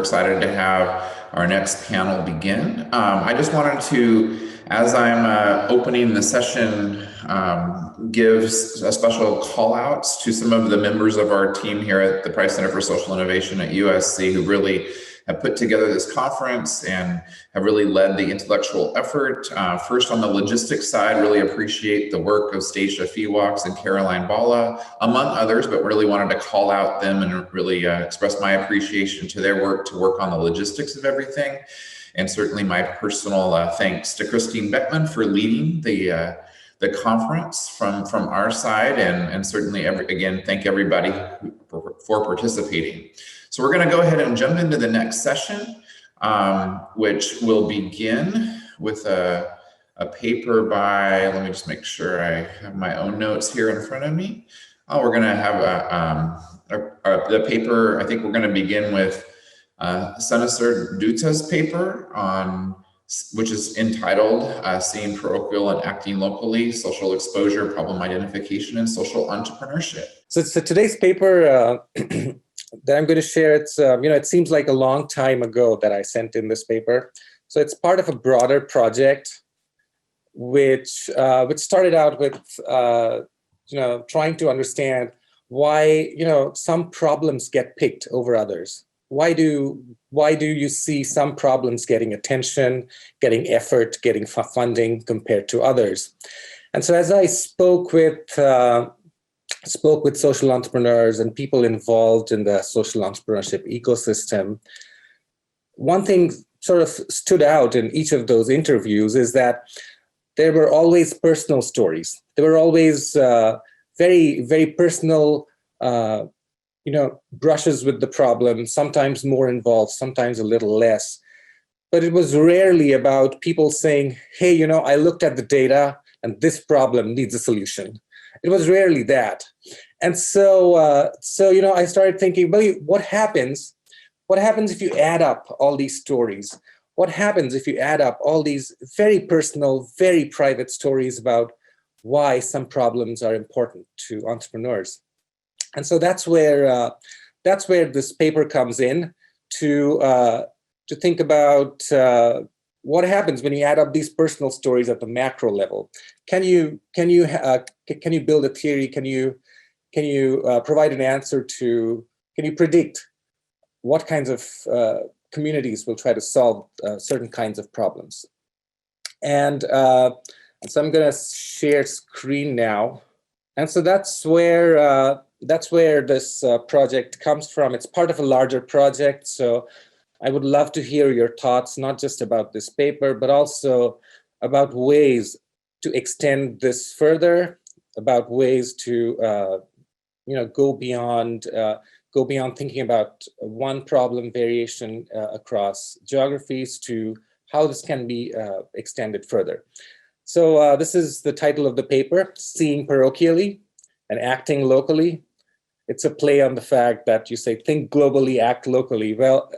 excited to have our next panel begin. I just wanted to, as I'm opening the session, give a special call outs to some of the members of our team here at the Price Center for Social Innovation at USC who really have put together this conference and have really led the intellectual effort. First, on the logistics side, really appreciate the work of Stacia Feewax and Caroline Bala, among others, but really wanted to call out them and really express my appreciation to their work to work on the logistics of everything. And certainly my personal thanks to Christine Beckman for leading the conference from our side, and certainly again thank everybody for participating. So we're going to go ahead and jump into the next session, which will begin with a paper by, let me just make sure I have my own notes here in front of me. Oh, we're going to have the paper. I think we're going to begin with Senator Duta's paper on, which is entitled Seeing Parochial and Acting Locally, Social Exposure, Problem Identification, and Social Entrepreneurship. So today's paper that I'm going to share, it's, it seems like a long time ago that I sent in this paper. So it's part of a broader project, which started out with, trying to understand why, some problems get picked over others. Why do you see some problems getting attention, getting effort, getting funding compared to others? And so as I spoke with social entrepreneurs and people involved in the social entrepreneurship ecosystem, one thing sort of stood out in each of those interviews is that there were always personal stories. There were always very, very personal brushes with the problem, sometimes more involved, sometimes a little less. But it was rarely about people saying, hey, I looked at the data and this problem needs a solution. It was rarely that. And so I started thinking, well, what happens if you add up all these stories? What happens if you add up all these very personal, very private stories about why some problems are important to entrepreneurs? And so that's where this paper comes in to think about what happens when you add up these personal stories at the macro level. Can you build a theory? Can you provide an answer to? Can you predict what kinds of communities will try to solve certain kinds of problems? And so I'm going to share screen now. And so that's where this project comes from. It's part of a larger project. So I would love to hear your thoughts, not just about this paper, but also about ways to extend this further, about ways to go beyond thinking about one problem variation across geographies to how this can be extended further. So this is the title of the paper, Seeing Parochially and Acting Locally. It's a play on the fact that you say, think globally, act locally. Well,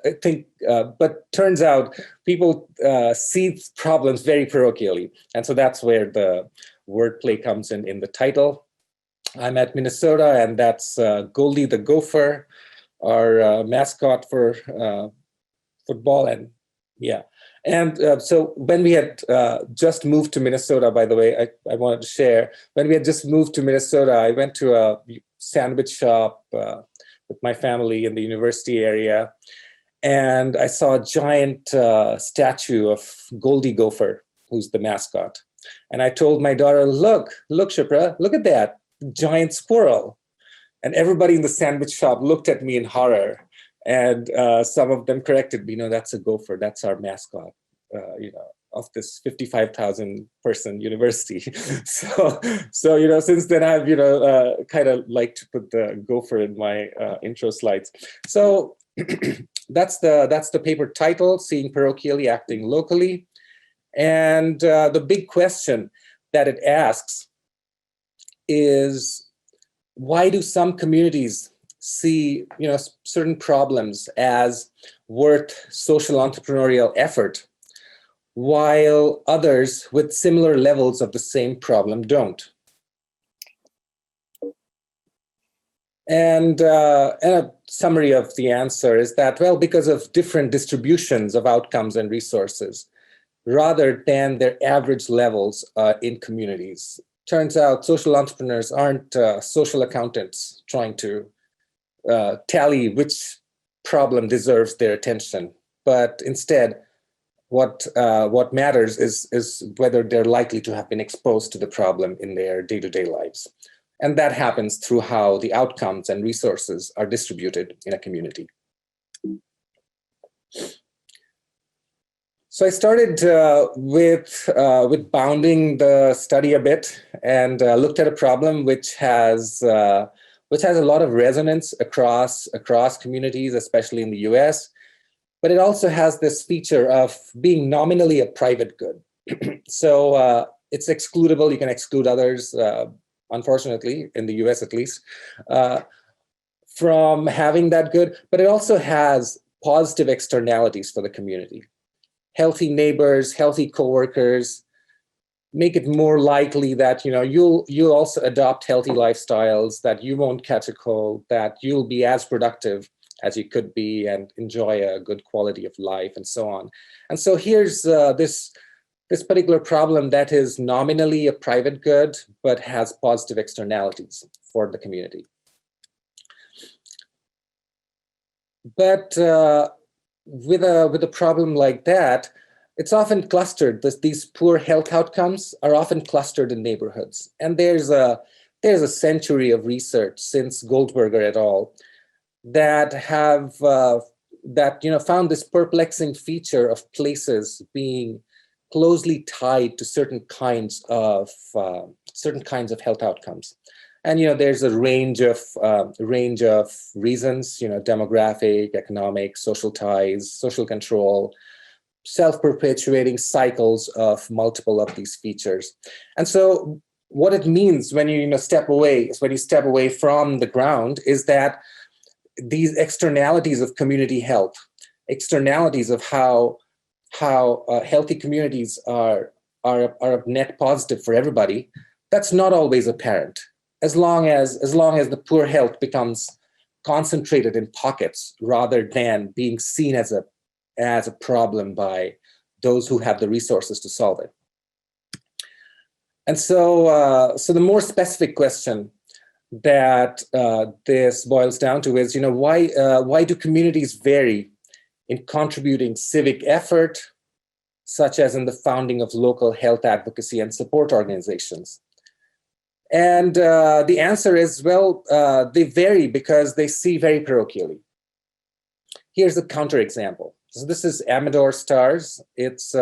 but turns out people see problems very parochially. And so that's where the wordplay comes in the title. I'm at Minnesota, and that's Goldie the Gopher, our mascot for football. And yeah. And so when we had just moved to Minnesota, by the way, I wanted to share, when we had just moved to Minnesota, I went to a sandwich shop with my family in the university area, and I saw a giant statue of Goldie Gopher, who's the mascot. And I told my daughter, look, Shipra, look at that giant squirrel. And everybody in the sandwich shop looked at me in horror. And some of them corrected me, that's a gopher, that's our mascot, of this 55,000 person university. So since then I've, kind of like to put the gopher in my intro slides. So that's the paper title, Seeing Parochially, Acting Locally. And the big question that it asks is, why do some communities see certain problems as worth social entrepreneurial effort, while others with similar levels of the same problem don't? And a summary of the answer is that, well, because of different distributions of outcomes and resources, rather than their average levels in communities. Turns out social entrepreneurs aren't social accountants trying to tally which problem deserves their attention, but instead, what matters is whether they're likely to have been exposed to the problem in their day-to-day lives. And that happens through how the outcomes and resources are distributed in a community. So I started with bounding the study a bit and looked at a problem which has a lot of resonance across communities, especially in the US. But it also has this feature of being nominally a private good. So it's excludable. You can exclude others, unfortunately, in the US at least, from having that good. But it also has positive externalities for the community. Healthy neighbors, healthy coworkers make it more likely that you'll also adopt healthy lifestyles, that you won't catch a cold, that you'll be as productive as you could be and enjoy a good quality of life, and so on. And so here's this particular problem that is nominally a private good, but has positive externalities for the community. But with a problem like that, it's often clustered. These poor health outcomes are often clustered in neighborhoods. And there's a century of research since Goldberger et al. That have found this perplexing feature of places being closely tied to certain kinds of health outcomes. And there's a range of reasons, demographic, economic, social ties, social control, self-perpetuating cycles of multiple of these features. And so what it means when you step away from the ground is that these externalities of community health, externalities of how healthy communities are a net positive for everybody, that's not always apparent. As long as the poor health becomes concentrated in pockets rather than being seen as a problem by those who have the resources to solve it. And so the more specific question that this boils down to is, why do communities vary in contributing civic effort, such as in the founding of local health advocacy and support organizations? And the answer is, well, they vary because they see very parochially. Here's a counterexample. So this is Amador Stars. It's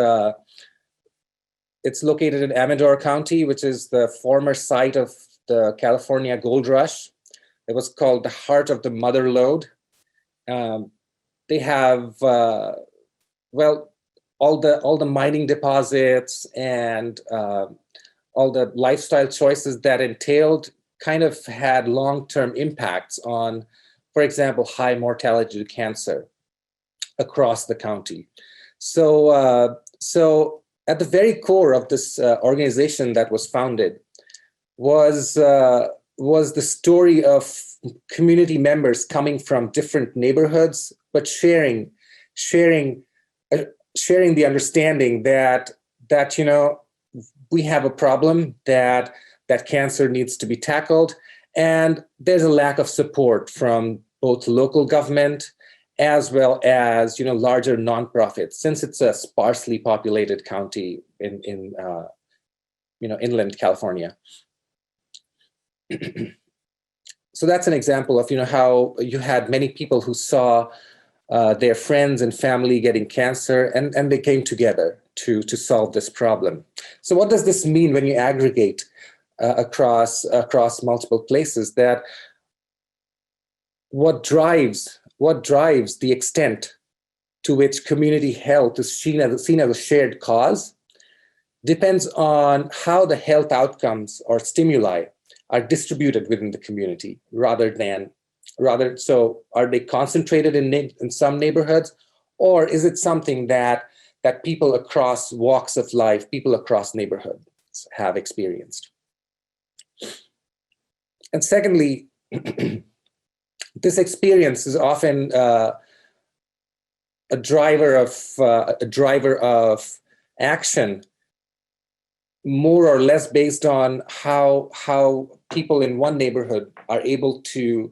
located in Amador County, which is the former site of the California Gold Rush. It was called the Heart of the Mother Lode. They have all the mining deposits and all the lifestyle choices that entailed kind of had long-term impacts on, for example, high mortality to cancer across the county. So at the very core of this organization that was founded was the story of community members coming from different neighborhoods, but sharing the understanding that we have a problem, that cancer needs to be tackled, and there's a lack of support from both local government as well as larger nonprofits, since it's a sparsely populated county in inland California. So that's an example of how you had many people who saw their friends and family getting cancer, and they came together to solve this problem. So what does this mean when you aggregate across multiple places? That what drives the extent to which community health is seen as a shared cause depends on how the health outcomes or stimuli are distributed within the community, so are they concentrated in some neighborhoods, or is it something that people across walks of life, people across neighborhoods have experienced? And secondly, This experience is often a driver of action, more or less based on how people in one neighborhood are able to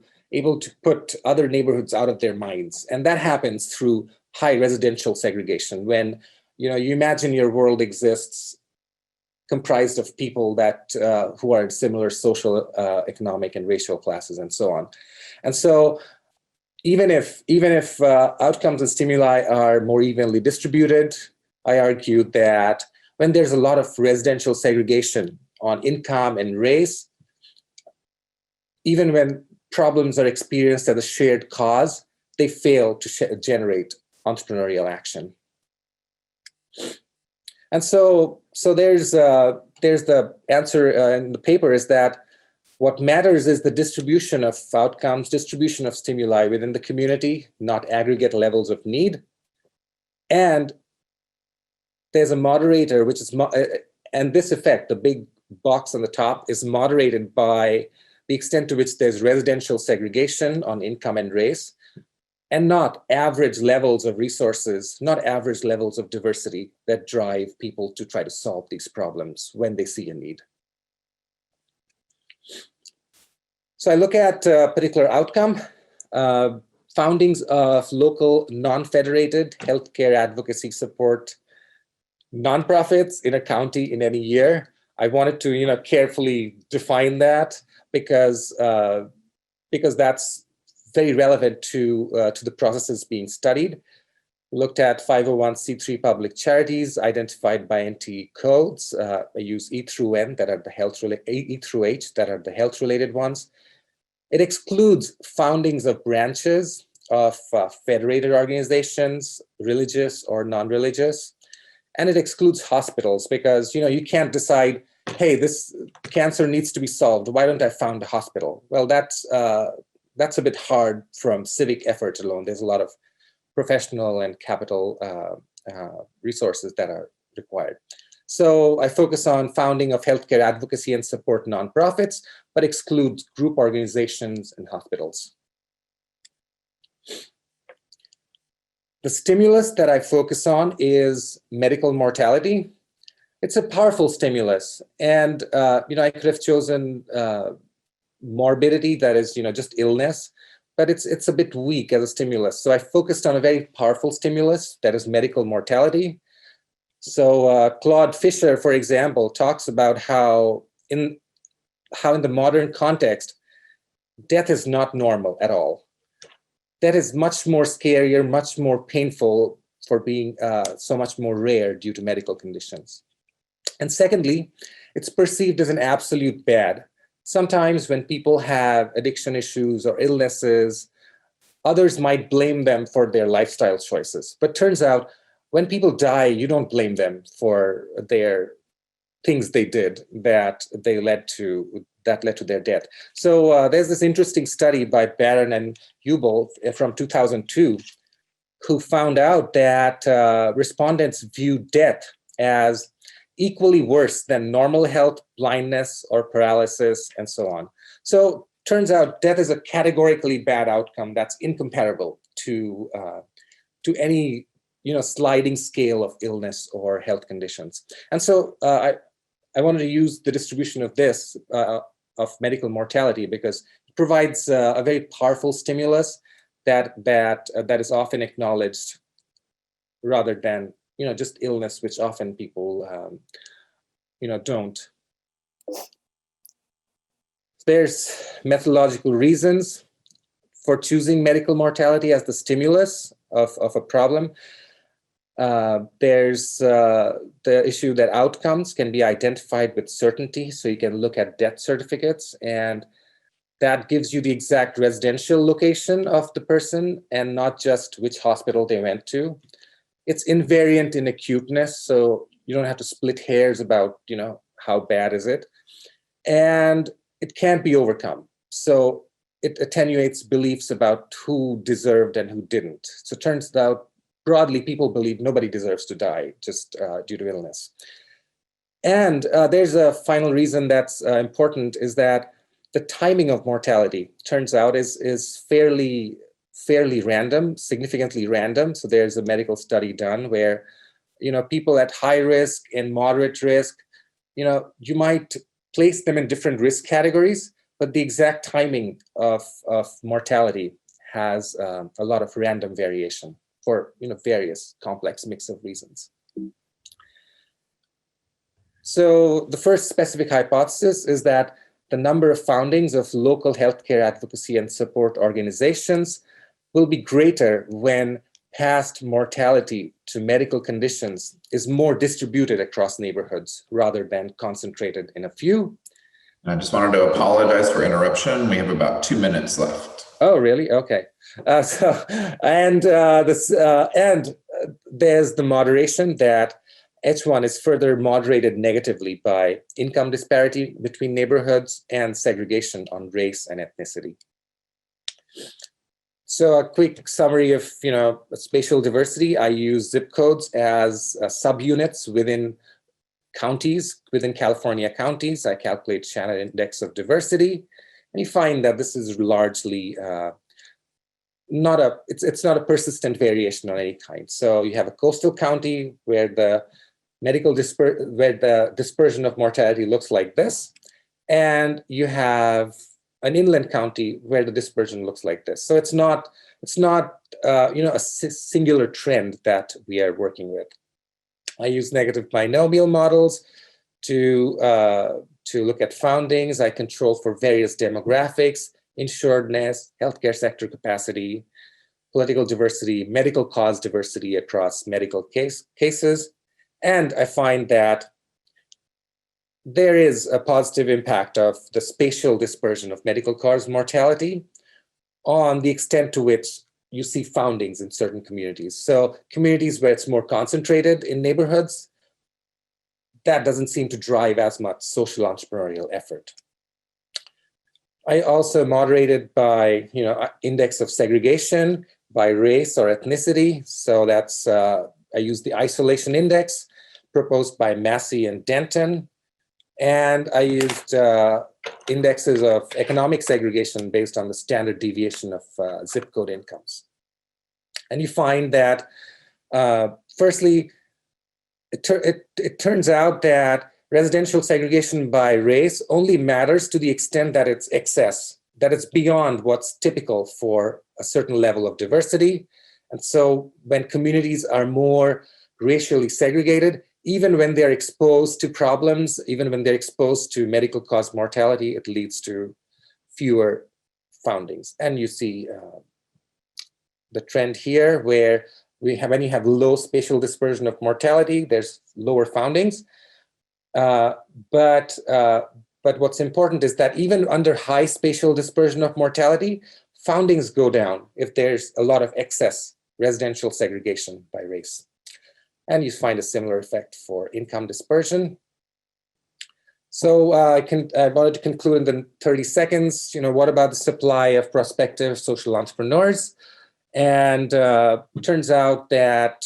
put other neighborhoods out of their minds. And that happens through high residential segregation. When you imagine your world exists comprised of people that who are in similar social, economic, and racial classes, and so on. And so even if outcomes and stimuli are more evenly distributed, I argue that when there's a lot of residential segregation on income and race, even when problems are experienced as a shared cause, they fail to generate entrepreneurial action. And so there's the answer in the paper is that what matters is the distribution of outcomes, distribution of stimuli within the community, not aggregate levels of need. And there's a moderator, which is, and this effect, the big box on the top, is moderated by the extent to which there's residential segregation on income and race, and not average levels of resources, not average levels of diversity that drive people to try to solve these problems when they see a need. So I look at a particular outcome, foundings of local non-federated healthcare advocacy support nonprofits in a county in any year. I wanted to carefully define that because that's very relevant to the processes being studied. We looked at 501c3 public charities identified by NTE codes. I use E through N that are the E through H that are the health-related ones. It excludes foundings of branches of federated organizations, religious or non-religious, and it excludes hospitals because you can't decide, hey, this cancer needs to be solved. Why don't I found a hospital? Well, that's a bit hard from civic effort alone. There's a lot of professional and capital resources that are required. So I focus on founding of healthcare advocacy and support nonprofits, but excludes group organizations and hospitals. The stimulus that I focus on is medical mortality. It's a powerful stimulus. And I could have chosen morbidity, that is, just illness, but it's a bit weak as a stimulus. So I focused on a very powerful stimulus, that is medical mortality. So Claude Fisher, for example, talks about how in the modern context, death is not normal at all. That is much more scarier, much more painful for being so much more rare due to medical conditions. And secondly, it's perceived as an absolute bad. Sometimes when people have addiction issues or illnesses, others might blame them for their lifestyle choices. But turns out when people die, you don't blame them for their things they did that led to their death. So there's this interesting study by Barron and Hubel from 2002, who found out that respondents view death as equally worse than normal health, blindness, or paralysis, and so on. So turns out death is a categorically bad outcome that's incomparable to any sliding scale of illness or health conditions. And so I wanted to use the distribution of this of medical mortality because it provides a very powerful stimulus that is often acknowledged rather than just illness, which often people don't. There's methodological reasons for choosing medical mortality as the stimulus of a problem. There's the issue that outcomes can be identified with certainty. So you can look at death certificates, and that gives you the exact residential location of the person and not just which hospital they went to. It's invariant in acuteness, so you don't have to split hairs about how bad is it. And it can't be overcome. So it attenuates beliefs about who deserved and who didn't. So it turns out broadly, people believe nobody deserves to die just due to illness. And there's a final reason that's important is that the timing of mortality turns out is fairly random, significantly random. So there's a medical study done where, people at high risk and moderate risk, you might place them in different risk categories, but the exact timing of mortality has a lot of random variation for various complex mix of reasons. So the first specific hypothesis is that the number of foundings of local healthcare advocacy and support organizations will be greater when past mortality to medical conditions is more distributed across neighborhoods rather than concentrated in a few. I just wanted to apologize for interruption. We have about 2 minutes left. Oh, really? Okay. There's the moderation that H1 is further moderated negatively by income disparity between neighborhoods and segregation on race and ethnicity. So a quick summary of spatial diversity. I use zip codes as subunits within counties, within California counties. I calculate Shannon Index of Diversity, and you find that this is largely it's not a persistent variation of any kind. So you have a coastal county where the dispersion of mortality looks like this, and you have an inland county where the dispersion looks like this. So it's not a singular trend that we are working with. I use negative binomial models to look at foundings. I control for various demographics, insuredness, healthcare sector capacity, political diversity, medical cause diversity across medical cases. And I find that there is a positive impact of the spatial dispersion of medical cause mortality on the extent to which you see foundings in certain communities. So communities where it's more concentrated in neighborhoods, that doesn't seem to drive as much social entrepreneurial effort. I also moderated by index of segregation by race or ethnicity. So that's I use the isolation index proposed by Massey and Denton. And I used indexes of economic segregation based on the standard deviation of zip code incomes. And you find that, firstly, it turns out that residential segregation by race only matters to the extent that it's excess, that it's beyond what's typical for a certain level of diversity. And so when communities are more racially segregated, even when they're exposed to problems, even when they're exposed to medical cause mortality, it leads to fewer foundings. And you see the trend here where when you have low spatial dispersion of mortality, there's lower foundings. But what's important is that even under high spatial dispersion of mortality, foundings go down if there's a lot of excess residential segregation by race. And you find a similar effect for income dispersion. So I wanted to conclude in the 30 seconds, what about the supply of prospective social entrepreneurs? And it turns out that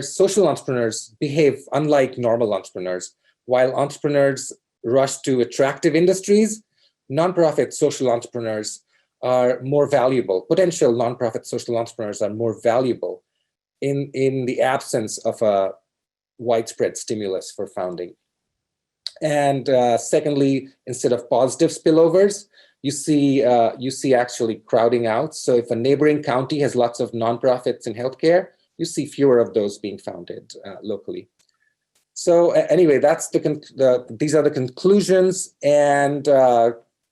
social entrepreneurs behave unlike normal entrepreneurs. While entrepreneurs rush to attractive industries, nonprofit social entrepreneurs are more valuable. Potential nonprofit social entrepreneurs are more valuable in the absence of a widespread stimulus for founding. And secondly, instead of positive spillovers, you see actually crowding out. So if a neighboring county has lots of nonprofits in healthcare, you see fewer of those being founded locally. So anyway, these are the conclusions, and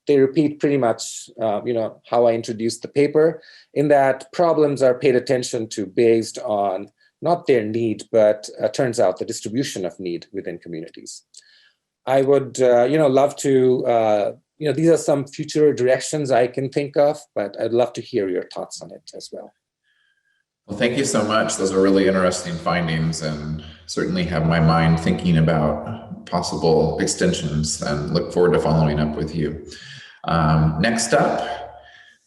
they repeat pretty much how I introduced the paper, in that problems are paid attention to based on not their need, but turns out the distribution of need within communities. I would love to these are some future directions I can think of, but I'd love to hear your thoughts on it as well. Well, thank you so much. Those are really interesting findings, and certainly have my mind thinking about possible extensions, and look forward to following up with you. Next up,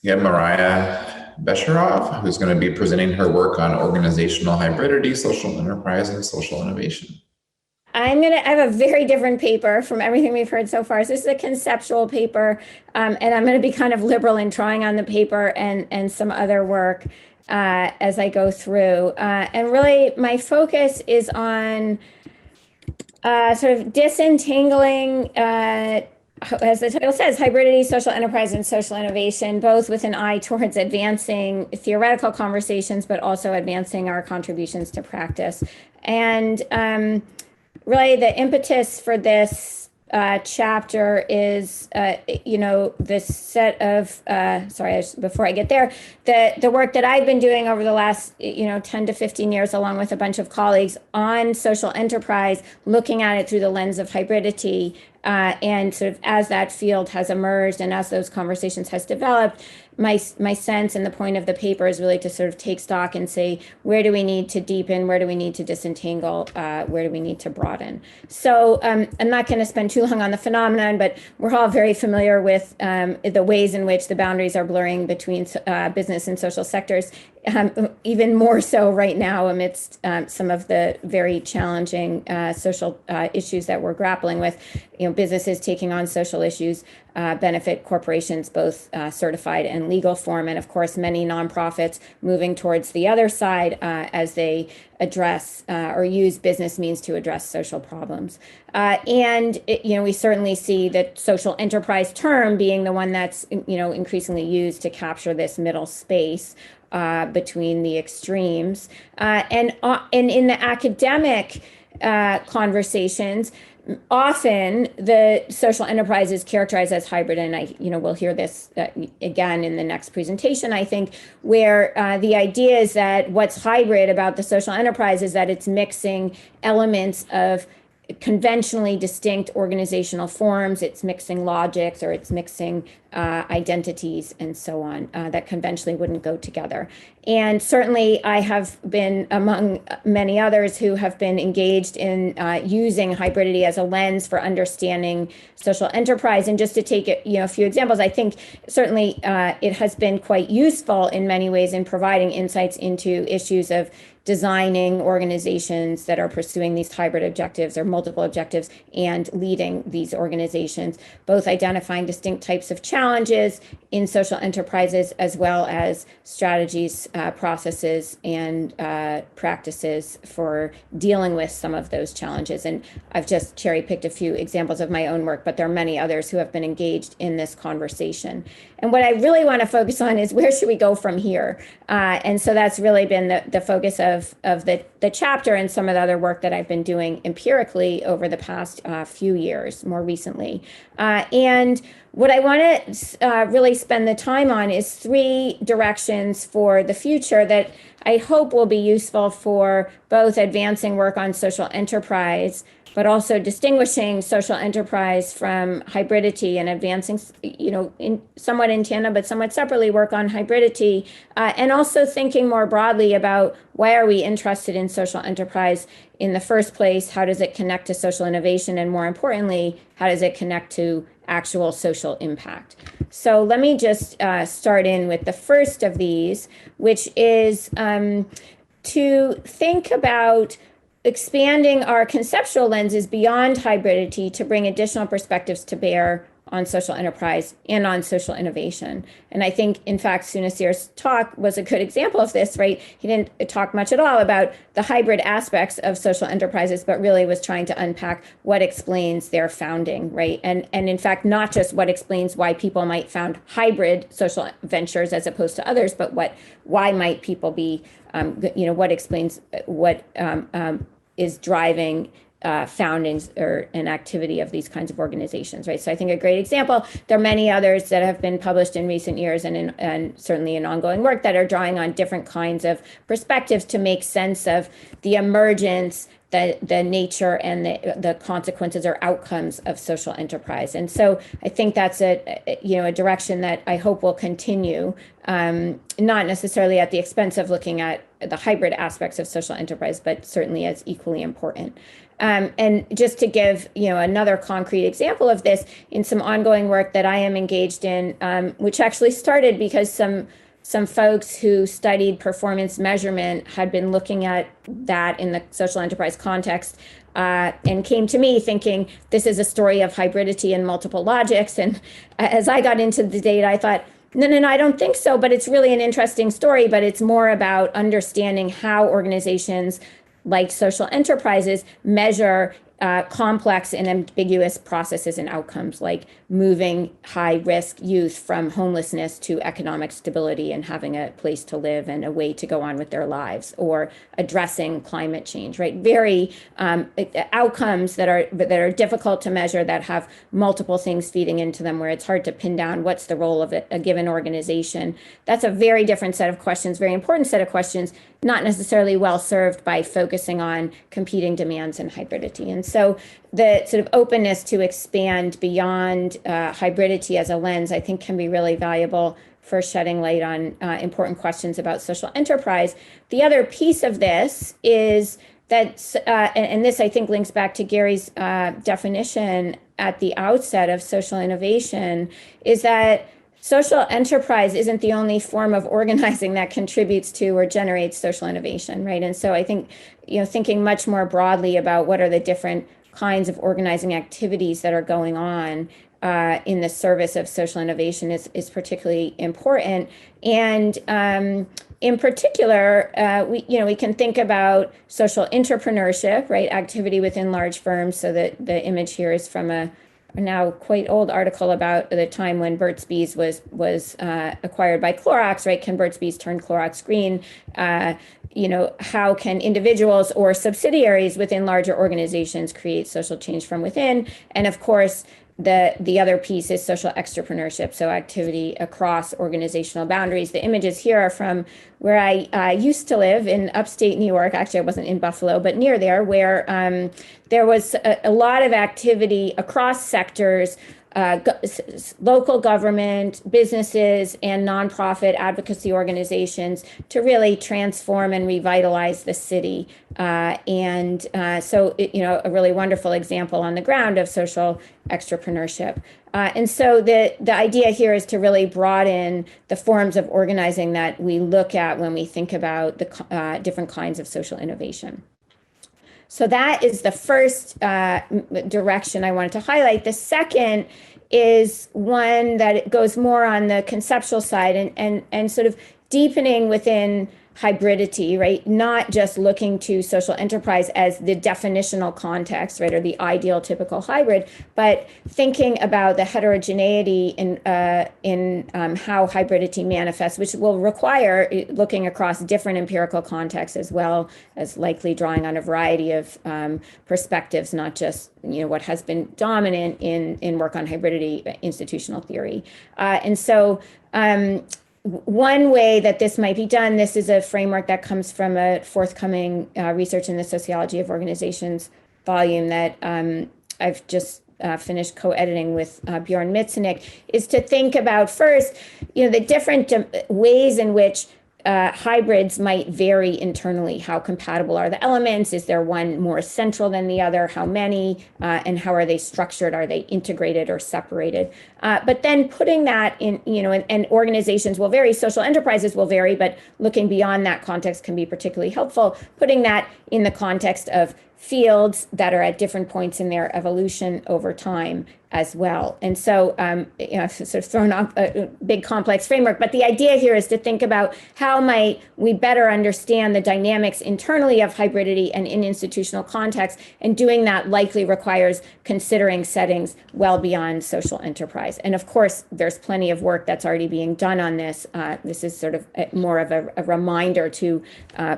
we have Mariah Besharov, who's going to be presenting her work on organizational hybridity, social enterprise, and social innovation. I have a very different paper from everything we've heard so far. So this is a conceptual paper, and I'm going to be kind of liberal in trying on the paper and some other work as I go through. And really, my focus is on sort of disentangling, as the title says, hybridity, social enterprise, and social innovation, both with an eye towards advancing theoretical conversations, but also advancing our contributions to practice. And really, the impetus for this chapter is, this set of, before I get there, the work that I've been doing over the last, 10 to 15 years, along with a bunch of colleagues on social enterprise, looking at it through the lens of hybridity. And sort of as that field has emerged and as those conversations has developed, my sense and the point of the paper is really to sort of take stock and say, where do we need to deepen? Where do we need to disentangle? Where do we need to broaden? So I'm not going to spend too long on the phenomenon, but we're all very familiar with the ways in which the boundaries are blurring between business and social sectors. Even more so right now amidst some of the very challenging social issues that we're grappling with. Businesses taking on social issues benefit corporations, both certified and legal form, and of course many nonprofits moving towards the other side as they address or use business means to address social problems. And we certainly see that social enterprise term being the one that's increasingly used to capture this middle space between the extremes. And in the academic conversations, often the social enterprise is characterized as hybrid, and we'll hear this again in the next presentation, I think, where the idea is that what's hybrid about the social enterprise is that it's mixing elements of conventionally distinct organizational forms, it's mixing logics, or it's mixing identities and so on that conventionally wouldn't go together. And certainly I have been among many others who have been engaged in using hybridity as a lens for understanding social enterprise. And just to take a few examples, I think certainly it has been quite useful in many ways in providing insights into issues of designing organizations that are pursuing these hybrid objectives or multiple objectives and leading these organizations, both identifying distinct types of challenges in social enterprises, as well as strategies, processes, and practices for dealing with some of those challenges. And I've just cherry-picked a few examples of my own work, but there are many others who have been engaged in this conversation. And what I really want to focus on is where should we go from here? And so that's really been the focus of the chapter and some of the other work that I've been doing empirically over the past few years, more recently. And what I want to really spend the time on is 3 directions for the future that I hope will be useful for both advancing work on social enterprise, but also distinguishing social enterprise from hybridity and advancing, somewhat in tandem, but somewhat separately, work on hybridity, and also thinking more broadly about why are we interested in social enterprise in the first place? How does it connect to social innovation? And more importantly, how does it connect to actual social impact? So let me just start in with the first of these, which is to think about expanding our conceptual lenses beyond hybridity to bring additional perspectives to bear on social enterprise and on social innovation. And I think, in fact, Sunasir's talk was a good example of this, right? He didn't talk much at all about the hybrid aspects of social enterprises, but really was trying to unpack what explains their founding, right? And in fact, not just what explains why people might found hybrid social ventures as opposed to others, but why might people be, what explains what is driving foundings or an activity of these kinds of organizations, right? So I think a great example, there are many others that have been published in recent years and certainly in ongoing work that are drawing on different kinds of perspectives to make sense of the emergence, the nature and the consequences or outcomes of social enterprise. And so I think that's a direction that I hope will continue, not necessarily at the expense of looking at the hybrid aspects of social enterprise, but certainly as equally important. And just to give another concrete example of this, in some ongoing work that I am engaged in, which actually started because some some folks who studied performance measurement had been looking at that in the social enterprise context, and came to me thinking this is a story of hybridity and multiple logics. And as I got into the data, I thought, no, I don't think so, but it's really an interesting story, but it's more about understanding how organizations like social enterprises measure complex and ambiguous processes and outcomes, like moving high-risk youth from homelessness to economic stability and having a place to live and a way to go on with their lives, or addressing climate change, right? Very outcomes that are difficult to measure, that have multiple things feeding into them, where it's hard to pin down what's the role of a given organization. That's a very different set of questions, very important set of questions, not necessarily well served by focusing on competing demands and hybridity. And so the sort of openness to expand beyond hybridity as a lens, I think, can be really valuable for shedding light on important questions about social enterprise. The other piece of this is that, and this I think links back to Gary's definition at the outset of social innovation, is that social enterprise isn't the only form of organizing that contributes to or generates social innovation, right? And so I think, thinking much more broadly about what are the different kinds of organizing activities that are going on in the service of social innovation is particularly important. And in particular, we can think about social entrepreneurship, right? Activity within large firms. So that the image here is from a now quite old article about the time when Burt's Bees was acquired by Clorox, right? Can Burt's Bees turn Clorox green? How can individuals or subsidiaries within larger organizations create social change from within? And of course, the other piece is social extrapreneurship, so activity across organizational boundaries. The images here are from where I used to live in upstate New York. Actually, I wasn't in Buffalo, but near there, where there was a lot of activity across sectors, local government, businesses, and nonprofit advocacy organizations to really transform and revitalize the city. So a really wonderful example on the ground of social extrapreneurship. And so the idea here is to really broaden the forms of organizing that we look at when we think about the different kinds of social innovation. So that is the first direction I wanted to highlight. The second is one that it goes more on the conceptual side and sort of deepening within hybridity, right? Not just looking to social enterprise as the definitional context, right, or the ideal typical hybrid, but thinking about the heterogeneity in how hybridity manifests, which will require looking across different empirical contexts, as well as likely drawing on a variety of perspectives, not just what has been dominant in work on hybridity, institutional theory, and so. One way that this might be done, this is a framework that comes from a forthcoming Research in the Sociology of Organizations volume that I've just finished co-editing with Bjorn Mitzenik, is to think about first, the different ways in which hybrids might vary internally. How compatible are the elements? Is there one more central than the other? How many? And how are they structured? Are they integrated or separated? But then putting that in, and organizations will vary, social enterprises will vary, but looking beyond that context can be particularly helpful. Putting that in the context of fields that are at different points in their evolution over time as well. And so, I've sort of thrown off a big complex framework, but the idea here is to think about how might we better understand the dynamics internally of hybridity and in institutional context, and doing that likely requires considering settings well beyond social enterprise. And of course, there's plenty of work that's already being done on this. This is sort of more of a reminder to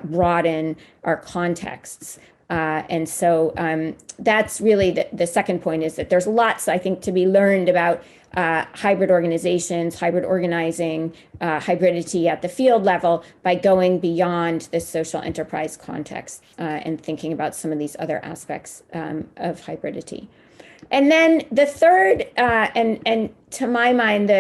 broaden our contexts. And so that's really the second point, is that there's lots, I think, to be learned about hybrid organizations, hybrid organizing, hybridity at the field level by going beyond the social enterprise context and thinking about some of these other aspects of hybridity. And then the third, and to my mind,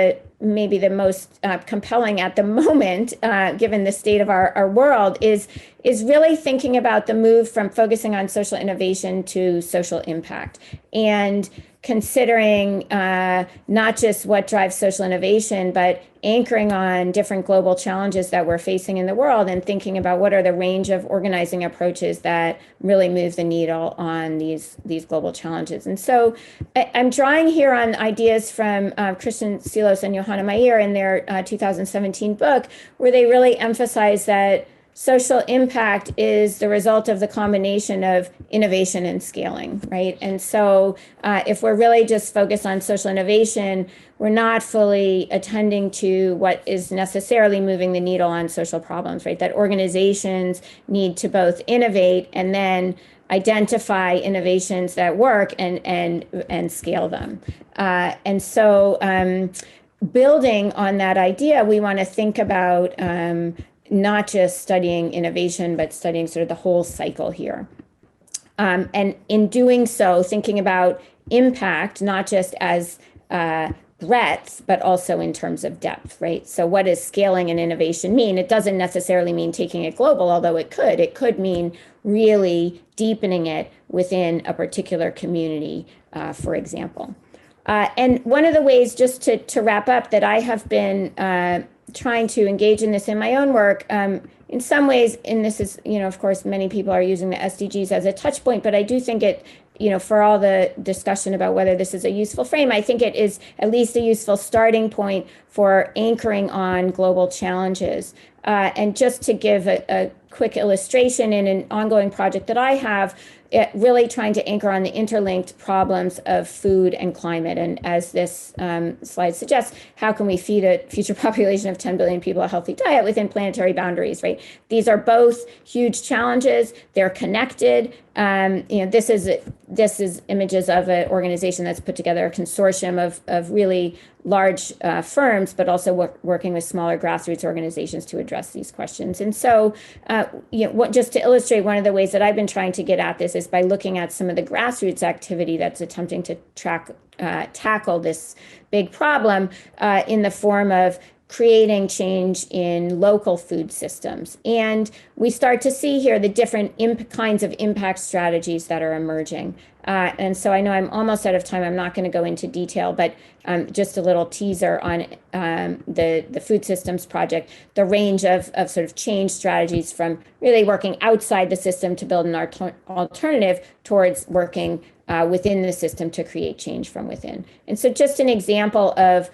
maybe the most compelling at the moment, given the state of our world, is really thinking about the move from focusing on social innovation to social impact. And considering not just what drives social innovation, but anchoring on different global challenges that we're facing in the world and thinking about what are the range of organizing approaches that really move the needle on these global challenges. And so I'm drawing here on ideas from Christian Silos and Johanna Meyer in their 2017 book, where they really emphasize that social impact is the result of the combination of innovation and scaling, right? And so if we're really just focused on social innovation, we're not fully attending to what is necessarily moving the needle on social problems, right? That organizations need to both innovate and then identify innovations that work and scale them. And so building on that idea, we want to think about not just studying innovation, but studying sort of the whole cycle here. And in doing so, thinking about impact, not just as breadth, but also in terms of depth, right? So what does scaling and innovation mean? It doesn't necessarily mean taking it global, although it could. It could mean really deepening it within a particular community, for example. And one of the ways, just to wrap up, that I have been trying to engage in this in my own work, in some ways, and this is, of course, many people are using the SDGs as a touch point, but I do think it, for all the discussion about whether this is a useful frame, I think it is at least a useful starting point for anchoring on global challenges. And just to give a quick illustration, in an ongoing project that I have, really trying to anchor on the interlinked problems of food and climate. And as this slide suggests, how can we feed a future population of 10 billion people a healthy diet within planetary boundaries, right? These are both huge challenges. They're connected. This is images of an organization that's put together a consortium of really large firms, but also working with smaller grassroots organizations to address these questions. And so, just to illustrate, one of the ways that I've been trying to get at this is by looking at some of the grassroots activity that's attempting to tackle this big problem in the form of creating change in local food systems. And we start to see here the different kinds of impact strategies that are emerging. And so I know I'm almost out of time. I'm not going to go into detail, but just a little teaser on the Food Systems Project, the range of sort of change strategies from really working outside the system to build an alternative towards working within the system to create change from within. And so just an example of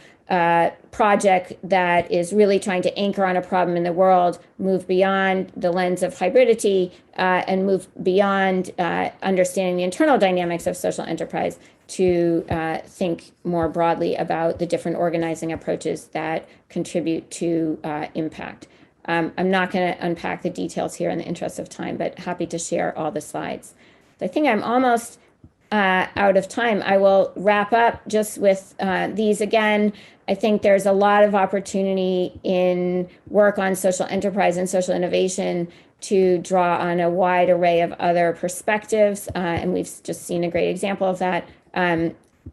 project that is really trying to anchor on a problem in the world, move beyond the lens of hybridity, and move beyond understanding the internal dynamics of social enterprise to think more broadly about the different organizing approaches that contribute to impact. I'm not going to unpack the details here in the interest of time, but happy to share all the slides. I think I'm almost out of time. I will wrap up just with these again. I think there's a lot of opportunity in work on social enterprise and social innovation to draw on a wide array of other perspectives, and we've just seen a great example of that.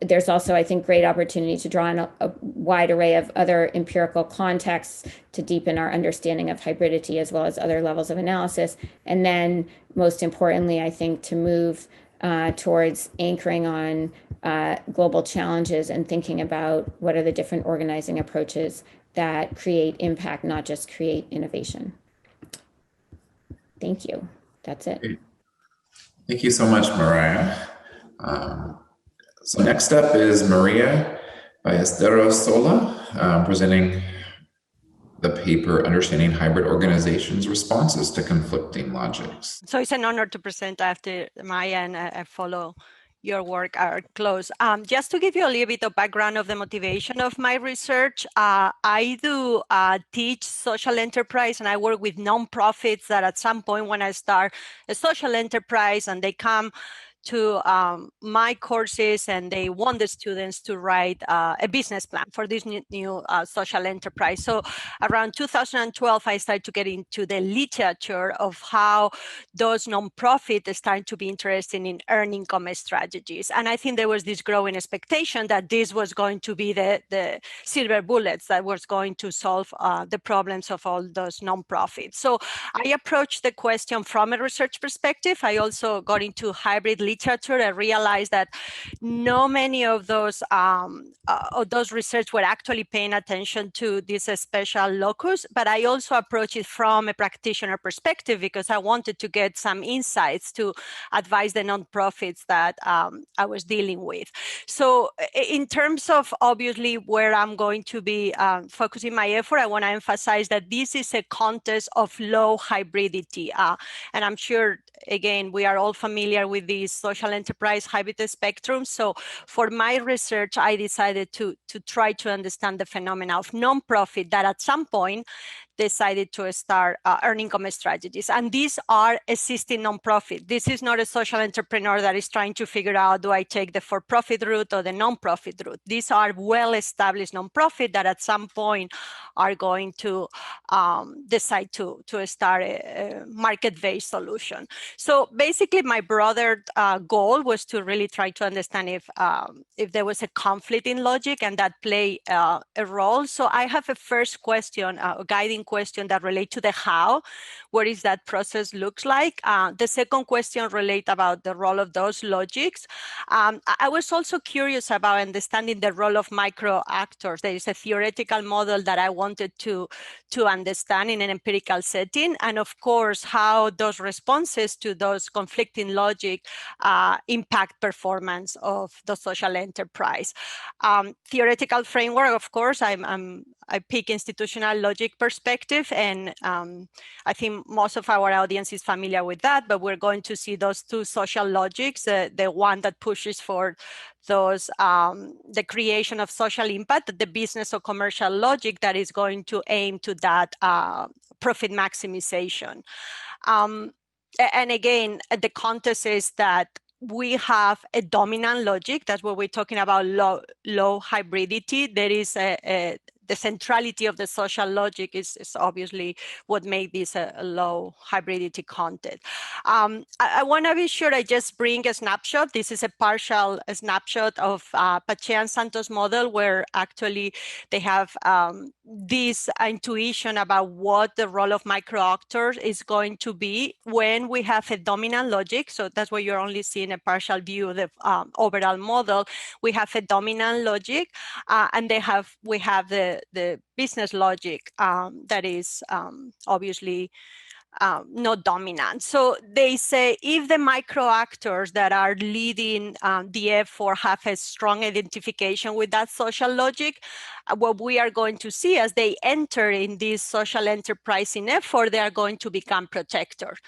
There's also, I think, great opportunity to draw on a wide array of other empirical contexts to deepen our understanding of hybridity as well as other levels of analysis. And then, most importantly, I think to move towards anchoring on global challenges and thinking about what are the different organizing approaches that create impact, not just create innovation. Thank you. That's it. Thank you so much, Mariah. So next up is Maria Ballesteros Sola, presenting the paper Understanding Hybrid Organizations' Responses to Conflicting Logics. So it's an honor to present after Maya, and I follow your work are close. Just to give you a little bit of background of the motivation of my research, I do teach social enterprise, and I work with nonprofits that at some point when I start a social enterprise and they come to my courses and they want the students to write a business plan for this new social enterprise. So around 2012, I started to get into the literature of how those nonprofits started to be interested in earned income strategies. And I think there was this growing expectation that this was going to be the silver bullets that was going to solve the problems of all those nonprofits. So I approached the question from a research perspective. I also got into hybrid literature, I realized that no many of those research were actually paying attention to this special locus, but I also approached it from a practitioner perspective because I wanted to get some insights to advise the nonprofits that I was dealing with. So in terms of obviously where I'm going to be focusing my effort, I want to emphasize that this is a contest of low hybridity. And I'm sure, again, we are all familiar with the social enterprise hybrid spectrum. So for my research, I decided to try to understand the phenomena of nonprofit that at some point decided to start earned income strategies. And these are existing nonprofit. This is not a social entrepreneur that is trying to figure out, do I take the for-profit route or the nonprofit route? These are well-established nonprofit that at some point are going to decide to start a market-based solution. So basically my broader goal was to really try to understand if there was a conflict in logic and that play a role. So I have a first question, a guiding question that relate to the how, what is that process looks like. The second question relate about the role of those logics. I was also curious about understanding the role of micro actors. There is a theoretical model that I wanted to understand in an empirical setting. And of course, how those responses to those conflicting logic impact performance of the social enterprise. Theoretical framework, of course, I pick institutional logic perspective, and I think most of our audience is familiar with that, but we're going to see those two social logics, the one that pushes for those, the creation of social impact, the business or commercial logic that is going to aim to that profit maximization. And again, the context is that we have a dominant logic. That's what we're talking about, low hybridity. There is the centrality of the social logic is obviously what makes this a low hybridity content. I want to be sure I just bring a snapshot. This is a partial snapshot of Pache and Santos' model, where actually they have this intuition about what the role of microactors is going to be when we have a dominant logic. So that's why you're only seeing a partial view of the overall model. We have a dominant logic, and we have the business logic that is obviously not dominant. So they say if the micro actors that are leading the effort have a strong identification with that social logic, what we are going to see as they enter in this social enterprising effort, they are going to become protectors.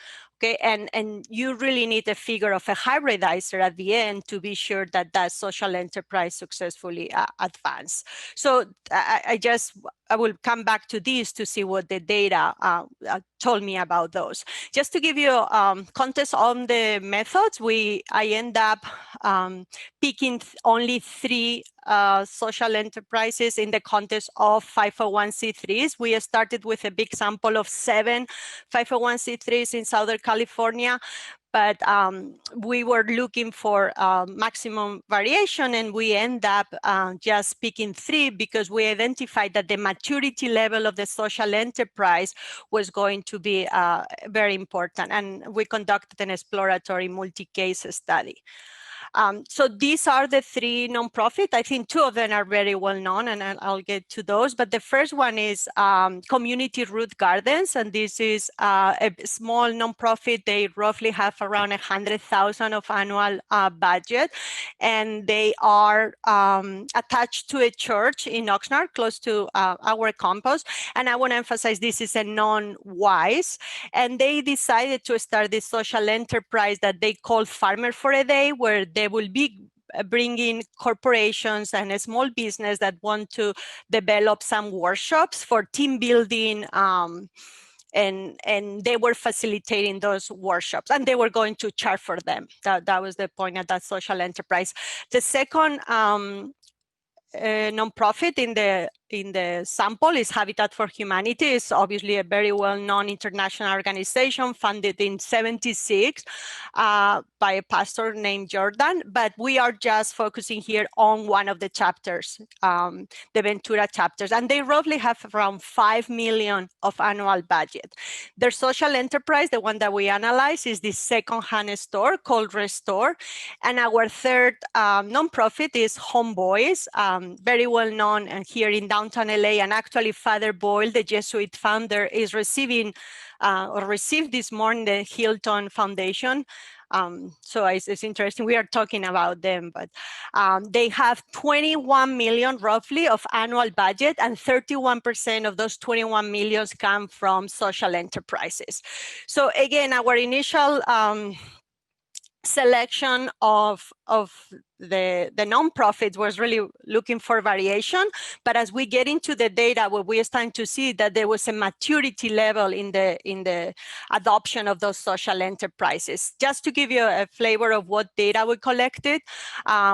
Okay, and you really need a figure of a hybridizer at the end to be sure that that social enterprise successfully advance. So I will come back to this to see what the data told me about those. Just to give you context on the methods, I end up picking only 3 social enterprises in the context of 501c3s. We started with a big sample of 7 501c3s in Southern California, but we were looking for maximum variation, and we end up just picking 3 because we identified that the maturity level of the social enterprise was going to be very important, and we conducted an exploratory multi-case study. So these are the 3 nonprofit. I think 2 of them are very well known, and I'll get to those. But the first one is Community Root Gardens, and this is a small nonprofit. They roughly have around 100,000 of annual budget, and they are attached to a church in Oxnard, close to our campus. And I want to emphasize this is a non-WISE, and they decided to start this social enterprise that they call Farmer for a Day, where they will be bringing corporations and a small business that want to develop some workshops for team building, and they were facilitating those workshops, and they were going to charge for them. That was the point of that social enterprise. The second nonprofit in the sample is Habitat for Humanity. It's obviously a very well-known international organization founded in '76 by a pastor named Jordan, but we are just focusing here on one of the chapters, the Ventura chapters, and they roughly have around 5 million of annual budget. Their social enterprise, the one that we analyze, is this second-hand store called Restore, and our third nonprofit is Homeboys, very well known here in downtown LA, and actually Father Boyle, the Jesuit founder, is received this morning the Hilton Foundation. So it's interesting. We are talking about them, but they have 21 million roughly of annual budget, and 31% of those 21 millions come from social enterprises. So again, our initial selection of the nonprofits was really looking for variation, but as we get into the data, what we are starting to see that there was a maturity level in the adoption of those social enterprises. Just to give you a flavor of what data we collected,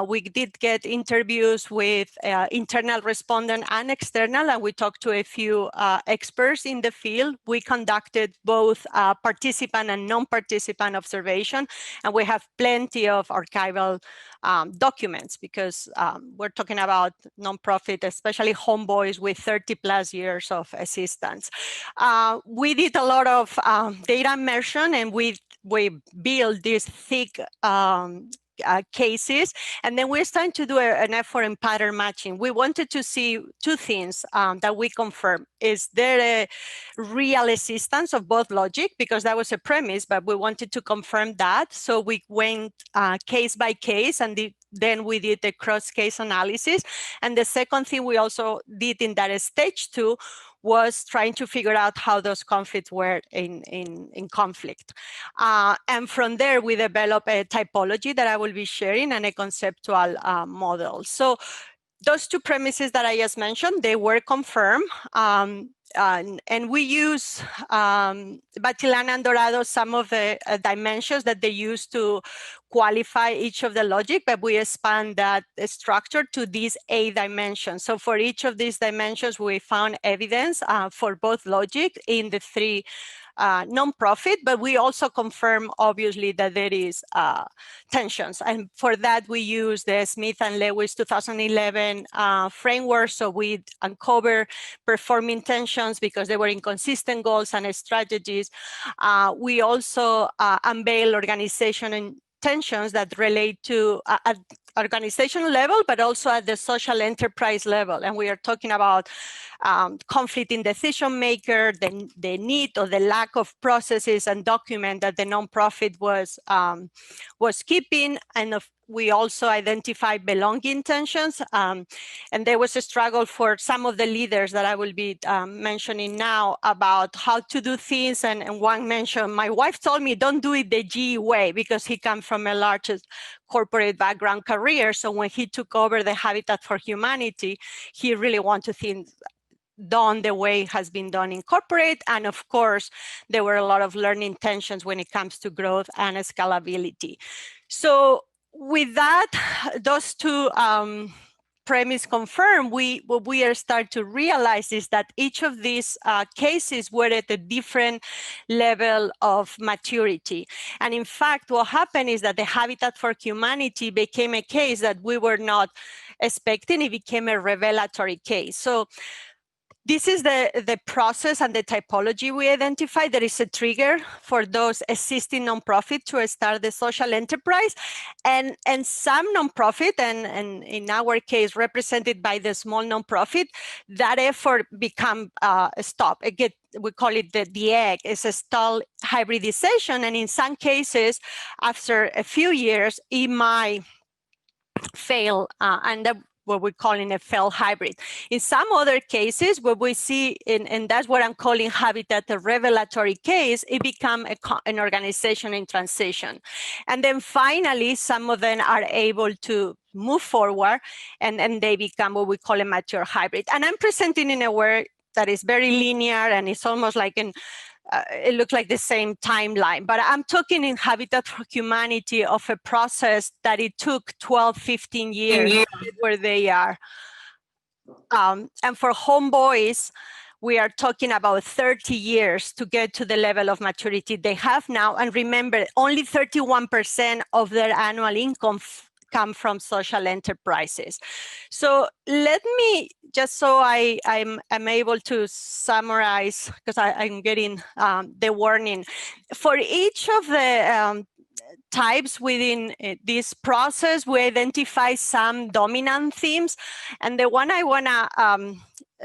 we did get interviews with internal respondent and external, and we talked to a few experts in the field. We conducted both participant and non-participant observation, and we have plenty of archival documents because we're talking about nonprofit, especially Homeboys with 30 plus years of existence. We did a lot of data immersion, and we built these thick cases, and then we're starting to do an effort in pattern matching. We wanted to see two things that we confirm. Is there a real existence of both logic? Because that was a premise, but we wanted to confirm that. So we went case by case, and then we did the cross-case analysis. And the second thing we also did in that stage 2 was trying to figure out how those conflicts were in conflict. And from there, we developed a typology that I will be sharing and a conceptual model. So those two premises that I just mentioned, they were confirmed. And we use Battilana and Dorado, some of the dimensions that they use to qualify each of the logic, but we expand that structure to these 8 dimensions. So for each of these dimensions, we found evidence for both logic in the 3 nonprofit, but we also confirm obviously that there is tensions. And for that, we use the Smith and Lewis 2011 framework. So we uncover performing tensions because they were inconsistent goals and strategies. We also unveil organization and tensions that relate to at organizational level, but also at the social enterprise level. And we are talking about conflict in decision maker, the need or the lack of processes and document that the nonprofit was keeping, and we also identified belonging tensions. And there was a struggle for some of the leaders that I will be mentioning now about how to do things. And one mentioned, my wife told me, don't do it the GE way, because he comes from a large corporate background career. So when he took over the Habitat for Humanity, he really wanted things done the way it has been done in corporate. And of course, there were a lot of learning tensions when it comes to growth and scalability. So with that, those two premise confirmed, what we are starting to realize is that each of these cases were at a different level of maturity. And in fact, what happened is that the Habitat for Humanity became a case that we were not expecting. It became a revelatory case. So this is the process and the typology we identified. There is a trigger for those existing nonprofit to start the social enterprise, and some nonprofit, and in our case represented by the small nonprofit, that effort become stop. Again, we call it the egg. It's a stall hybridization, and in some cases, after a few years, it might fail, and what we're calling a failed hybrid. In some other cases, what we see, and that's what I'm calling Habitat a revelatory case, it becomes an organization in transition. And then finally, some of them are able to move forward, and they become what we call a mature hybrid. And I'm presenting in a way that is very linear, and it's almost like it looks like the same timeline, but I'm talking in Habitat for Humanity of a process that it took 12, 15 years where they are. And for homeboys, we are talking about 30 years to get to the level of maturity they have now. And remember, only 31% of their annual income come from social enterprises. So let me, just so I'm able to summarize, because I'm getting the warning. For each of the types within this process, we identify some dominant themes. And the one I want to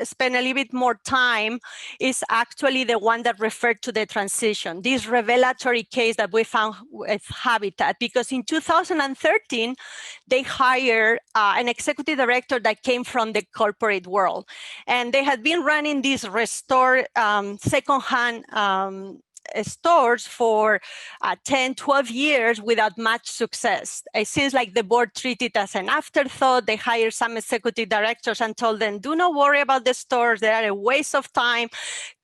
spend a little bit more time is actually the one that referred to the transition, this revelatory case that we found with Habitat, because in 2013, they hired an executive director that came from the corporate world. And they had been running this restore secondhand stores for 10, 12 years without much success. It seems like the board treated it as an afterthought. They hired some executive directors and told them, do not worry about the stores. They are a waste of time.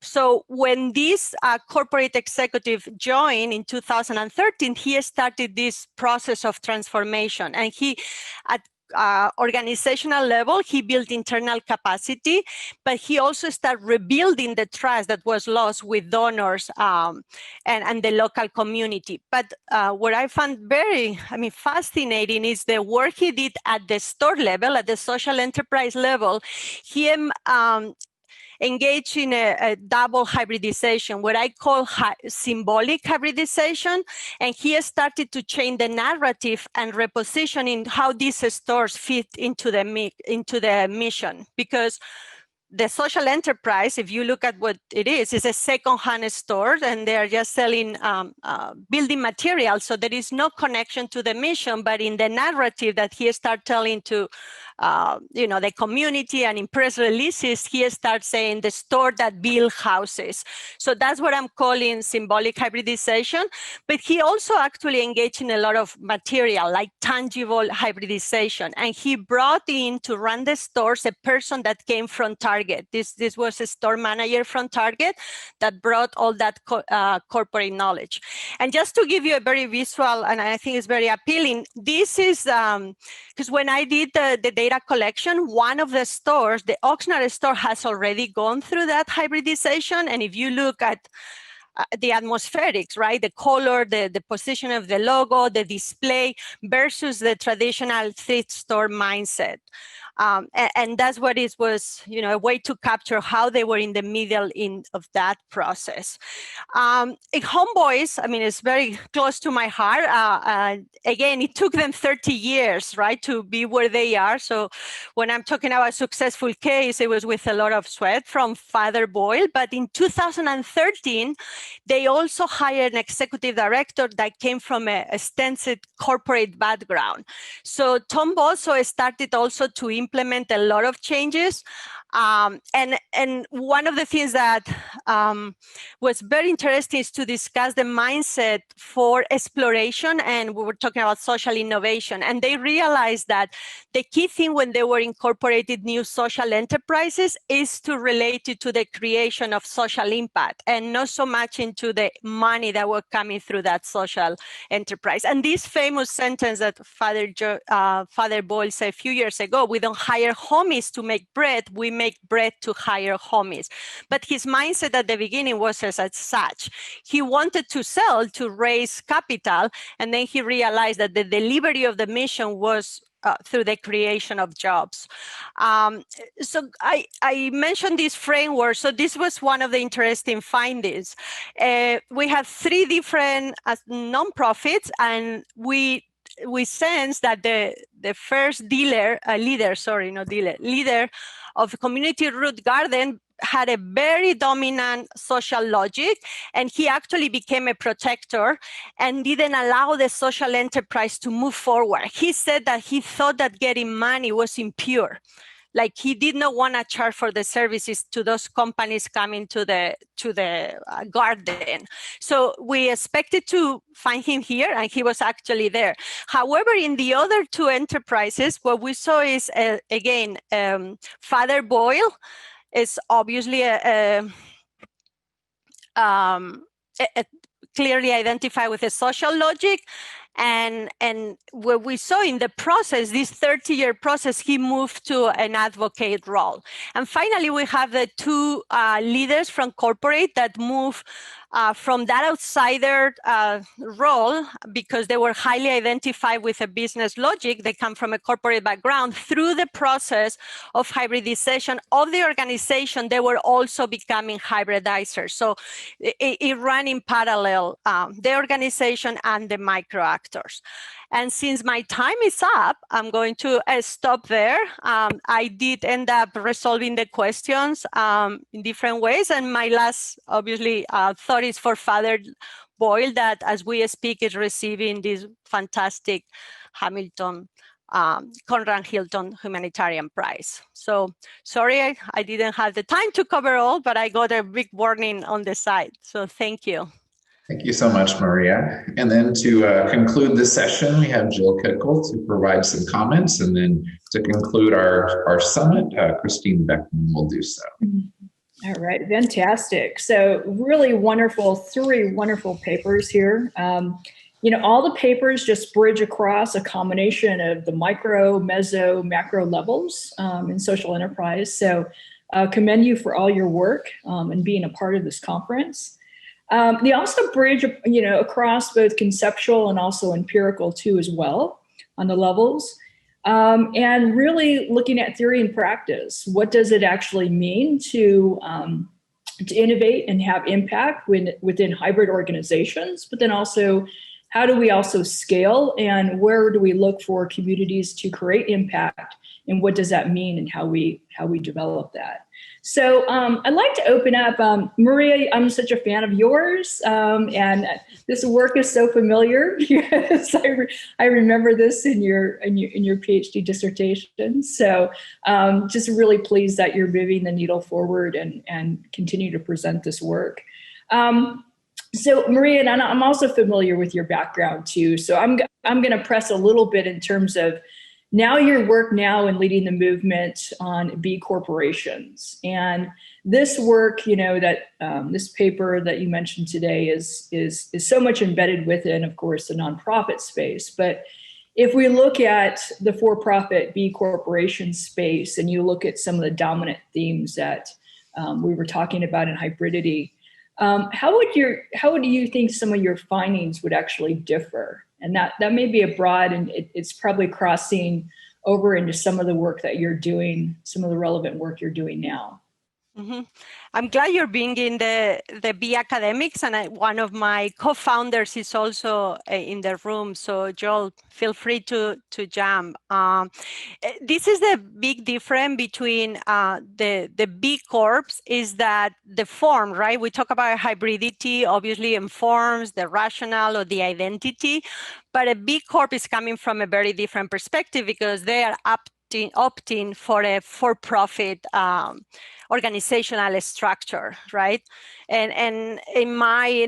So when this corporate executive joined in 2013, he started this process of transformation. And he, at organizational level, he built internal capacity, but he also started rebuilding the trust that was lost with donors and the local community. But what I found very, fascinating is the work he did at the store level, at the social enterprise level. He engaged in a double hybridization, what I call symbolic hybridization. And he started to change the narrative and repositioning how these stores fit into the mission. Because the social enterprise, if you look at what it is a second-hand store, and they're just selling building materials. So there is no connection to the mission, but in the narrative that he started telling to the community and in press releases, he starts saying the store that build houses. So that's what I'm calling symbolic hybridization. But he also actually engaged in a lot of material, like tangible hybridization. And he brought in to run the stores a person that came from Target. This was a store manager from Target that brought all that corporate knowledge. And just to give you a very visual, and I think it's very appealing, this is, because when I did the data collection, one of the stores, the Oxnard store, has already gone through that hybridization. And if you look at the atmospherics, right? The color, the position of the logo, the display versus the traditional thrift store mindset. And that's what it was, a way to capture how they were in the middle of that process. In Homeboys, it's very close to my heart. Again, it took them 30 years, right, to be where they are. So when I'm talking about a successful case, it was with a lot of sweat from Father Boyle. But in 2013, they also hired an executive director that came from a extensive corporate background. So Tom Bosso started also to implement a lot of changes. And one of the things that was very interesting is to discuss the mindset for exploration, and we were talking about social innovation. And they realized that the key thing when they were incorporated new social enterprises is to relate it to the creation of social impact and not so much into the money that were coming through that social enterprise. And this famous sentence that Father Boyle said a few years ago, we don't hire homies to make bread, we make bread to hire homies. But his mindset at the beginning was as such. He wanted to sell to raise capital, and then he realized that the delivery of the mission was through the creation of jobs. So I mentioned this framework. So this was one of the interesting findings. We have 3 different nonprofits, and we sense that the first leader of Community Root Garden had a very dominant social logic, and he actually became a protector and didn't allow the social enterprise to move forward. He said that he thought that getting money was impure. Like he did not want to charge for the services to those companies coming to the garden. So we expected to find him here, and he was actually there. However, in the other 2 enterprises, what we saw is, again, Father Boyle is obviously clearly identified with a social logic. And what we saw in the process, this 30-year process, he moved to an advocate role. And finally, we have the two leaders from corporate that move from that outsider role, because they were highly identified with a business logic. They come from a corporate background. Through the process of hybridization of the organization, they were also becoming hybridizers. So it ran in parallel, the organization and the micro actors. And since my time is up, I'm going to stop there. I did end up resolving the questions in different ways. And my last, obviously, thought is for Father Boyle, that as we speak is receiving this fantastic Hamilton, Conrad Hilton Humanitarian Prize. So sorry, I didn't have the time to cover all, but I got a big warning on the side. So thank you. Thank you so much, Maria. And then to conclude this session, we have Jill Kitkel to provide some comments. And then to conclude our summit, Christine Beckman will do so. All right, fantastic. So really wonderful, three wonderful papers here. All the papers just bridge across a combination of the micro, meso, macro levels in social enterprise. So commend you for all your work and being a part of this conference. They also bridge, across both conceptual and also empirical too as well on the levels. And really looking at theory and practice. What does it actually mean to innovate and have impact within hybrid organizations? But then also, how do we also scale, and where do we look for communities to create impact, and what does that mean, and how we develop that? So I'd like to open up, Maria, I'm such a fan of yours, and this work is so familiar because I remember this in your PhD dissertation. So just really pleased that you're moving the needle forward and continue to present this work. So Maria, and I'm also familiar with your background too. So I'm going to press a little bit in terms of now your work now in leading the movement on B corporations. And this work, that this paper that you mentioned today is so much embedded within, of course, the nonprofit space. But if we look at the for-profit B corporation space, and you look at some of the dominant themes that we were talking about in hybridity, how do you think some of your findings would actually differ? And that may be a broad, and it's probably crossing over into some of the work that you're doing, some of the relevant work you're doing now. Mm-hmm. I'm glad you're bringing the B academics, and one of my co-founders is also in the room. So Joel, feel free to jump. This is the big difference between the B Corps is that the form, right? We talk about hybridity, obviously informs the rationale or the identity, but a B Corp is coming from a very different perspective because they are opting for a for-profit organizational structure, right? And in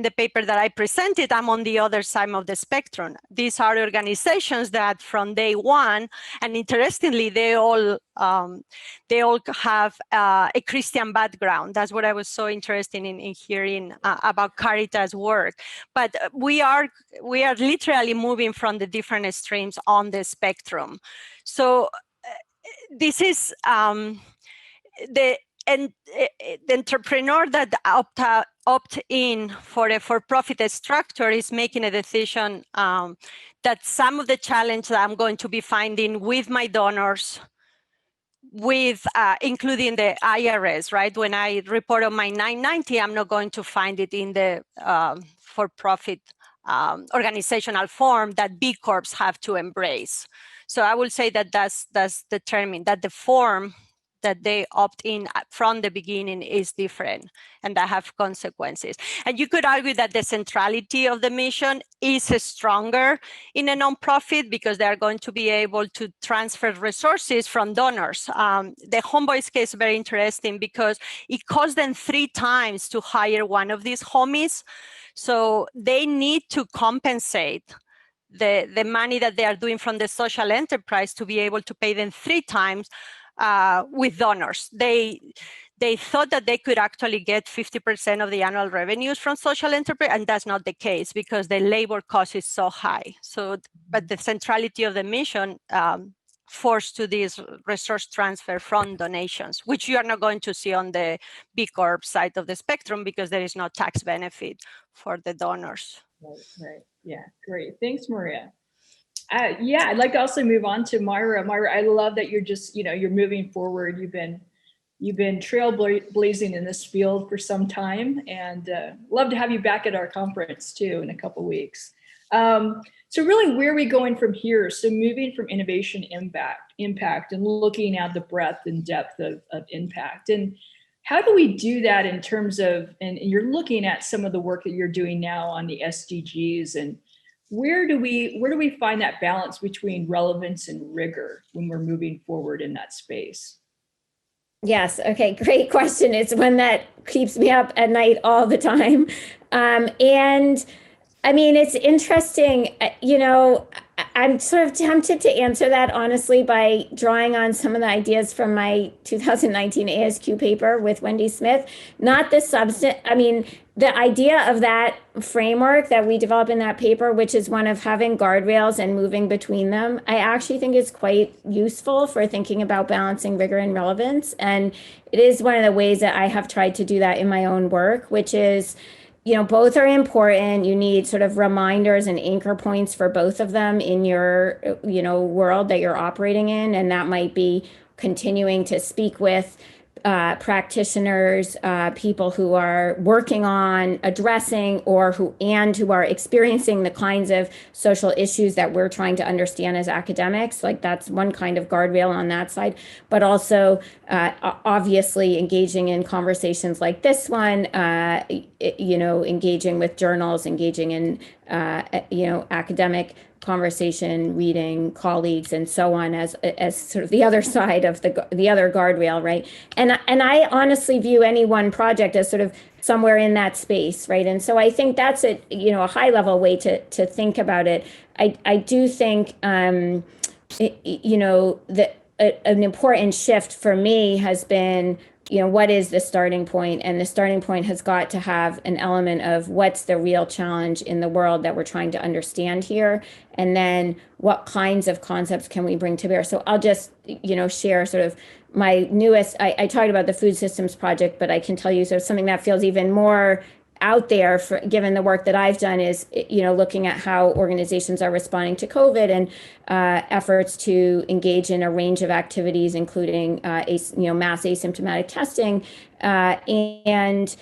the paper that I presented, I'm on the other side of the spectrum. These are organizations that from day one, and interestingly, they all have a Christian background. That's what I was so interested in hearing about Caritas work. But we are literally moving from the different extremes on the spectrum. So this is the entrepreneur that opt in for a for-profit structure is making a decision that some of the challenge that I'm going to be finding with my donors, with including the IRS, right? When I report on my 990, I'm not going to find it in the for-profit organizational form that B Corps have to embrace. So I will say that that's determined, that the form that they opt in from the beginning is different, and that have consequences. And you could argue that the centrality of the mission is stronger in a nonprofit because they are going to be able to transfer resources from donors. The Homeboys case is very interesting because it costs them 3 times to hire one of these homies. So they need to compensate the money that they are doing from the social enterprise to be able to pay them 3 times with donors. They they thought that they could actually get 50% of the annual revenues from social enterprise, and that's not the case because the labor cost is so high. So, but the centrality of the mission forced to this resource transfer from donations, which you are not going to see on the B Corp side of the spectrum because there is no tax benefit for the donors. Right. Yeah, great. Thanks, Maria. Yeah, I'd like to also move on to Myra. Myra, I love that you're just, you're moving forward. You've been trailblazing in this field for some time, and love to have you back at our conference too in a couple weeks. So really, where are we going from here? So moving from innovation impact and looking at the breadth and depth of impact. And how do we do that in terms of, and you're looking at some of the work that you're doing now on the SDGs, and where do we find that balance between relevance and rigor when we're moving forward in that space? Yes. Okay. Great question. It's one that keeps me up at night all the time. And I mean, it's interesting, I'm sort of tempted to answer that honestly by drawing on some of the ideas from my 2019 ASQ paper with Wendy Smith, not the substance. I mean, the idea of that framework that we develop in that paper, which is one of having guardrails and moving between them, I actually think is quite useful for thinking about balancing rigor and relevance. And it is one of the ways that I have tried to do that in my own work, which is, both are important. You need sort of reminders and anchor points for both of them in your, world that you're operating in. And that might be continuing to speak with practitioners, people who are working on addressing who are experiencing the kinds of social issues that we're trying to understand as academics. Like that's one kind of guardrail on that side, but also obviously engaging in conversations like this one, engaging with journals, engaging in, academic conversation, reading, colleagues, and so on as sort of the other side of the other guardrail, right? And I honestly view any one project as sort of somewhere in that space, right? And so I think that's a high level way to think about it. I do think that an important shift for me has been, what is the starting point? And the starting point has got to have an element of what's the real challenge in the world that we're trying to understand here. And then what kinds of concepts can we bring to bear? So I'll just, share sort of my newest, I talked about the food systems project, but I can tell you sort of something that feels even more out there given the work that I've done is, looking at how organizations are responding to COVID and efforts to engage in a range of activities, including, mass asymptomatic testing. And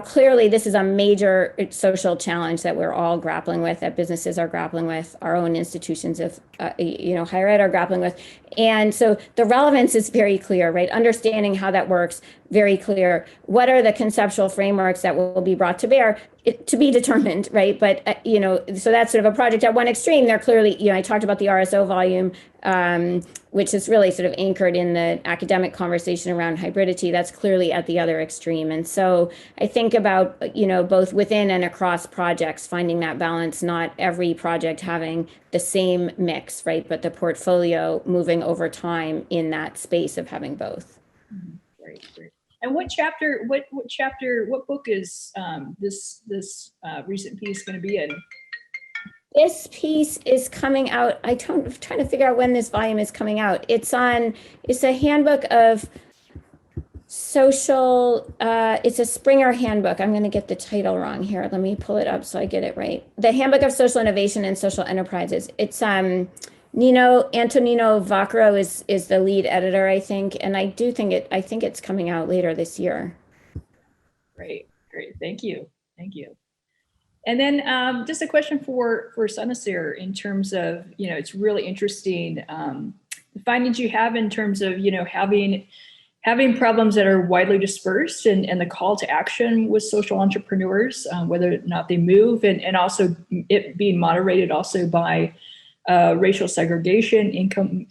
clearly this is a major social challenge that we're all grappling with, that businesses are grappling with, our own institutions of, higher ed are grappling with. And so the relevance is very clear, right? Understanding how that works, very clear. What are the conceptual frameworks that will be brought to bear? To be determined, right? But, so that's sort of a project at one extreme. They're clearly, I talked about the RSO volume, which is really sort of anchored in the academic conversation around hybridity. That's clearly at the other extreme. And so I think about, both within and across projects, finding that balance, not every project having the same mix, right? But the portfolio moving over time in that space of having both. Great. And what book is this recent piece going to be in? This piece is coming out. I'm trying to figure out when this volume is coming out. It's a handbook of social, it's a Springer handbook. I'm going to get the title wrong here. Let me pull it up so I get it right. The Handbook of Social Innovation and Social Enterprises. It's Antonino Vaccaro is the lead editor, I think. And I think it's coming out later this year. Great. Thank you. And then just a question for Sunasir in terms of, it's really interesting, the findings you have in terms of, having problems that are widely dispersed and the call to action with social entrepreneurs, whether or not they move, and also it being moderated also by racial segregation, income,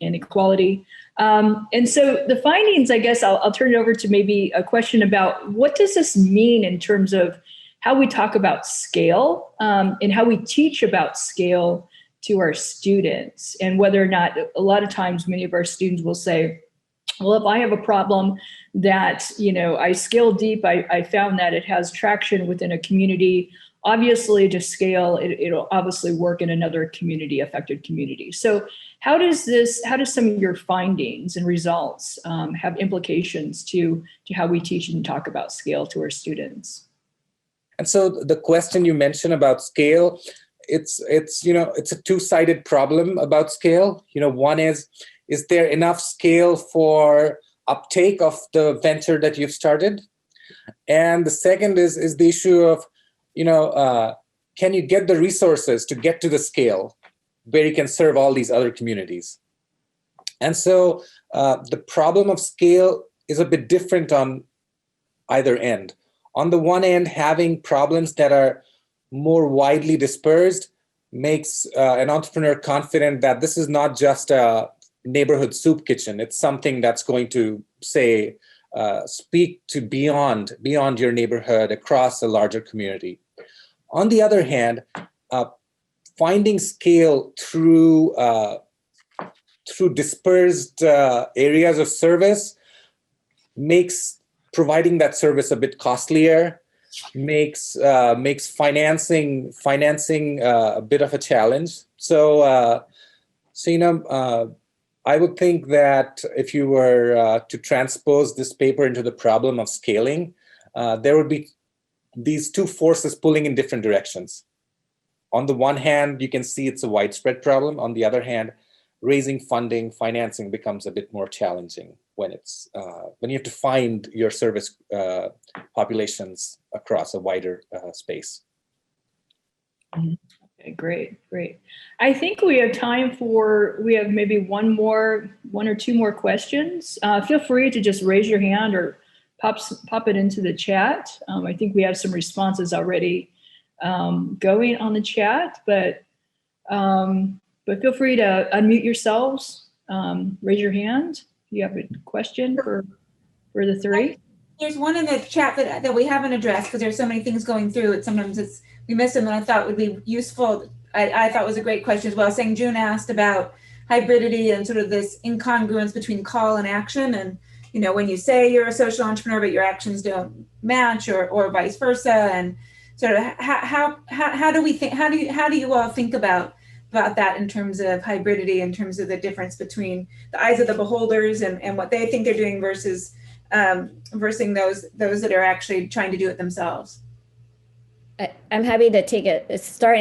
inequality. And so the findings, I guess I'll turn it over to maybe a question about what does this mean in terms of how we talk about scale and how we teach about scale to our students, and whether or not a lot of times many of our students will say, Well, if I have a problem that, I scale deep, I found that it has traction within a community. Obviously, to scale, it'll obviously work in another community, affected community. So how does some of your findings and results have implications to how we teach and talk about scale to our students? And so the question you mentioned about scale, it's a two-sided problem about scale. One is there enough scale for uptake of the venture that you've started? And the second is the issue of, can you get the resources to get to the scale where you can serve all these other communities? And so the problem of scale is a bit different on either end. On the one end, having problems that are more widely dispersed makes an entrepreneur confident that this is not just a neighborhood soup kitchen. It's something that's going to, say, speak to beyond your neighborhood across a larger community. On the other hand, finding scale through dispersed areas of service makes providing that service a bit costlier, makes financing a bit of a challenge. So I would think that if you were to transpose this paper into the problem of scaling, there would be these two forces pulling in different directions. On the one hand, you can see it's a widespread problem. On the other hand, raising financing becomes a bit more challenging when you have to find your service populations across a wider space. Okay, great. I think we have time we have maybe one or two more questions. Feel free to just raise your hand or pop it into the chat. I think we have some responses already going on the chat, but feel free to unmute yourselves, raise your hand. You have a question for the three? There's one in the chat that we haven't addressed because there's so many things going through it. Sometimes we miss them, and I thought would be useful. I thought was a great question as well. Saying June asked about hybridity and sort of this incongruence between call and action, and when you say you're a social entrepreneur but your actions don't match, or vice versa, and sort of how do we think? How do you all think about that in terms of hybridity, in terms of the difference between the eyes of the beholders and what they think they're doing versus those that are actually trying to do it themselves? I'm happy to take a start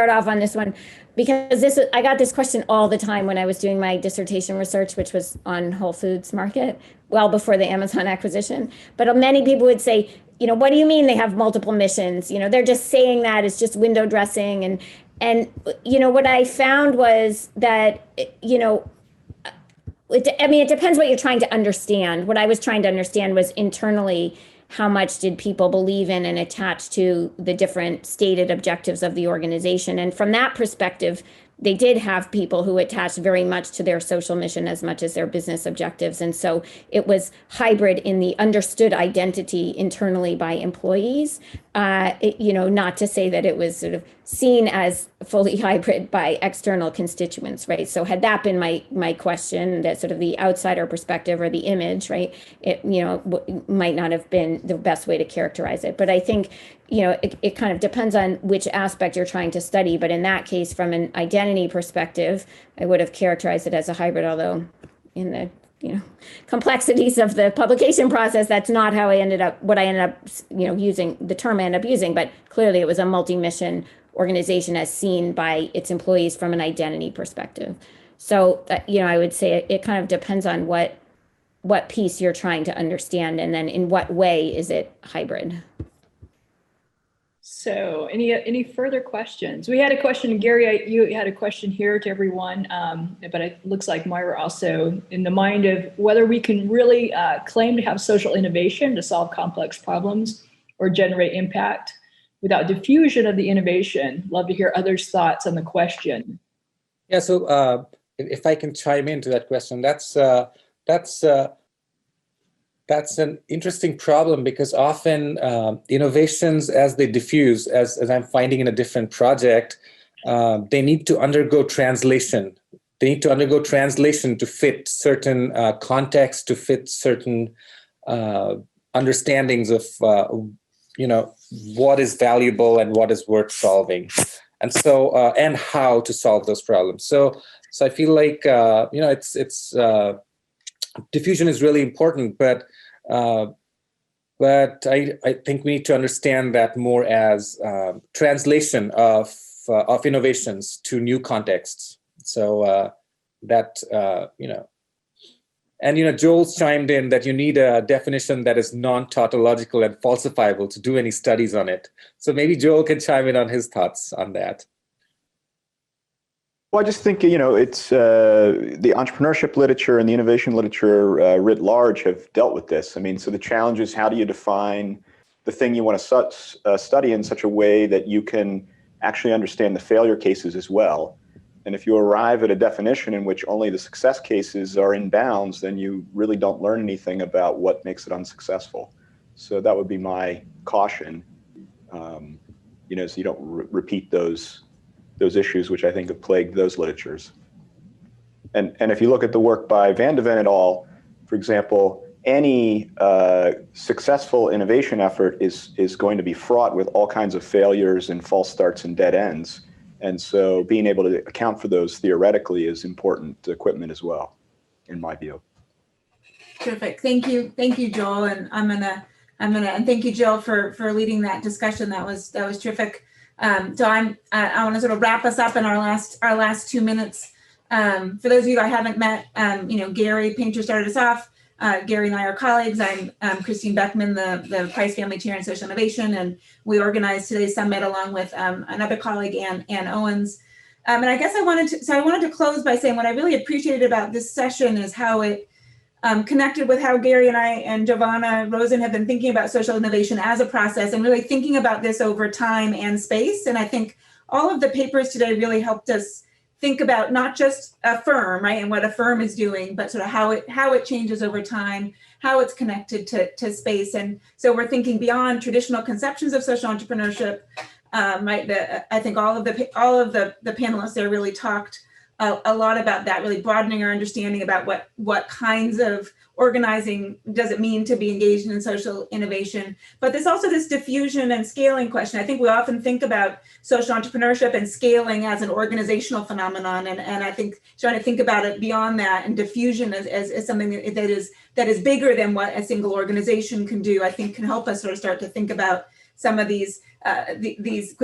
off on this one, because I got this question all the time when I was doing my dissertation research, which was on Whole Foods Market, well before the Amazon acquisition. But many people would say, what do you mean they have multiple missions? They're just saying that it's just window dressing. And what I found was that, it depends what you're trying to understand. What I was trying to understand was internally, how much did people believe in and attach to the different stated objectives of the organization? And from that perspective, they did have people who attached very much to their social mission as much as their business objectives. And so it was hybrid in the understood identity internally by employees, not to say that it was sort of seen as fully hybrid by external constituents, right? So had that been my question, that sort of the outsider perspective or the image, right, it might not have been the best way to characterize it. But I think it kind of depends on which aspect you're trying to study. But in that case, from an identity perspective, I would have characterized it as a hybrid, although in the complexities of the publication process, that's not how I ended up using the term I ended up using. But clearly it was a multi-mission organization as seen by its employees from an identity perspective. So, I would say it kind of depends on what piece you're trying to understand, and then in what way is it hybrid. So any further questions? We had a question, Gary, you had a question here to everyone, but it looks like Myra also in the mind of whether we can really claim to have social innovation to solve complex problems or generate impact without diffusion of the innovation. Love to hear others' thoughts on the question. Yeah, so if I can chime into that question, that's an interesting problem, because often innovations, as they diffuse, as I'm finding in a different project, they need to undergo translation they need to undergo translation to fit certain contexts, to fit certain understandings of what is valuable and what is worth solving, and so and how to solve those problems. So I feel like it's diffusion is really important, but I think we need to understand that more as translation of innovations to new contexts. So and Joel's chimed in that you need a definition that is non-tautological and falsifiable to do any studies on it. So maybe Joel can chime in on his thoughts on that. Well, I just think, it's the entrepreneurship literature and the innovation literature writ large have dealt with this. I mean, so the challenge is, how do you define the thing you want to study in such a way that you can actually understand the failure cases as well? And if you arrive at a definition in which only the success cases are in bounds, then you really don't learn anything about what makes it unsuccessful. So that would be my caution, so you don't repeat those issues, which I think have plagued those literatures. And if you look at the work by Van de Ven et al., for example, any successful innovation effort is going to be fraught with all kinds of failures and false starts and dead ends. And so being able to account for those theoretically is important equipment as well, in my view. Terrific. Thank you, Joel. And and thank you, Jill, for leading that discussion. That was terrific. So I want to sort of wrap us up in our last 2 minutes. For those of you I haven't met, Gary Painter started us off. Gary and I are colleagues. I'm Christine Beckman, the Price Family Chair in Social Innovation, and we organized today's summit along with another colleague, Ann Owens. And I guess I wanted to close by saying what I really appreciated about this session is how it connected with how Gary and I and Giovanna Rosen have been thinking about social innovation as a process and really thinking about this over time and space. And I think all of the papers today really helped us think about not just a firm, right, and what a firm is doing, but sort of how it changes over time, how it's connected to space. And so we're thinking beyond traditional conceptions of social entrepreneurship, right? I think all of the panelists there really talked a lot about that, really broadening our understanding about what kinds of organizing does it mean to be engaged in social innovation. But there's also this diffusion and scaling question. I think we often think about social entrepreneurship and scaling as an organizational phenomenon. And I think trying to think about it beyond that, and diffusion as something that is bigger than what a single organization can do, I think can help us sort of start to think about some of these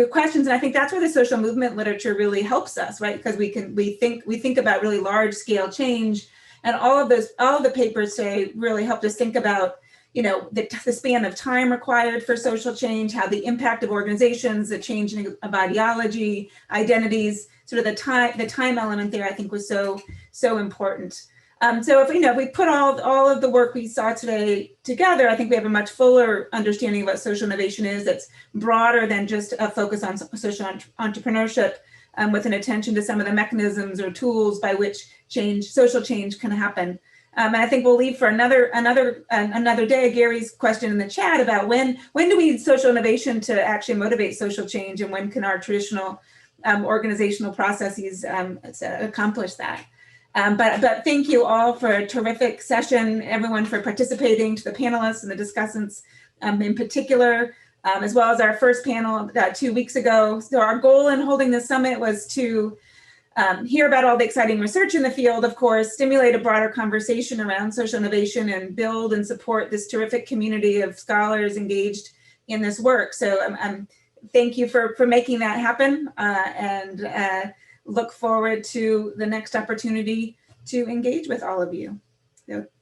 questions. And I think that's where the social movement literature really helps us, right? Because we think about really large scale change. And all of the papers today really helped us think about, the span of time required for social change, how the impact of organizations, the changing of ideology, identities, sort of the time element there, I think was so important. So if we put all of the work we saw today together, I think we have a much fuller understanding of what social innovation is. That's broader than just a focus on social entrepreneurship, with an attention to some of the mechanisms or tools by which social change can happen. And I think we'll leave for another day Gary's question in the chat about when do we need social innovation to actually motivate social change, and when can our traditional organizational processes accomplish that. But thank you all for a terrific session, everyone for participating, to the panelists and the discussants in particular, as well as our first panel 2 weeks ago. So our goal in holding this summit was to hear about all the exciting research in the field, of course, stimulate a broader conversation around social innovation, and build and support this terrific community of scholars engaged in this work. So thank you for making that happen, and look forward to the next opportunity to engage with all of you.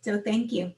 So thank you.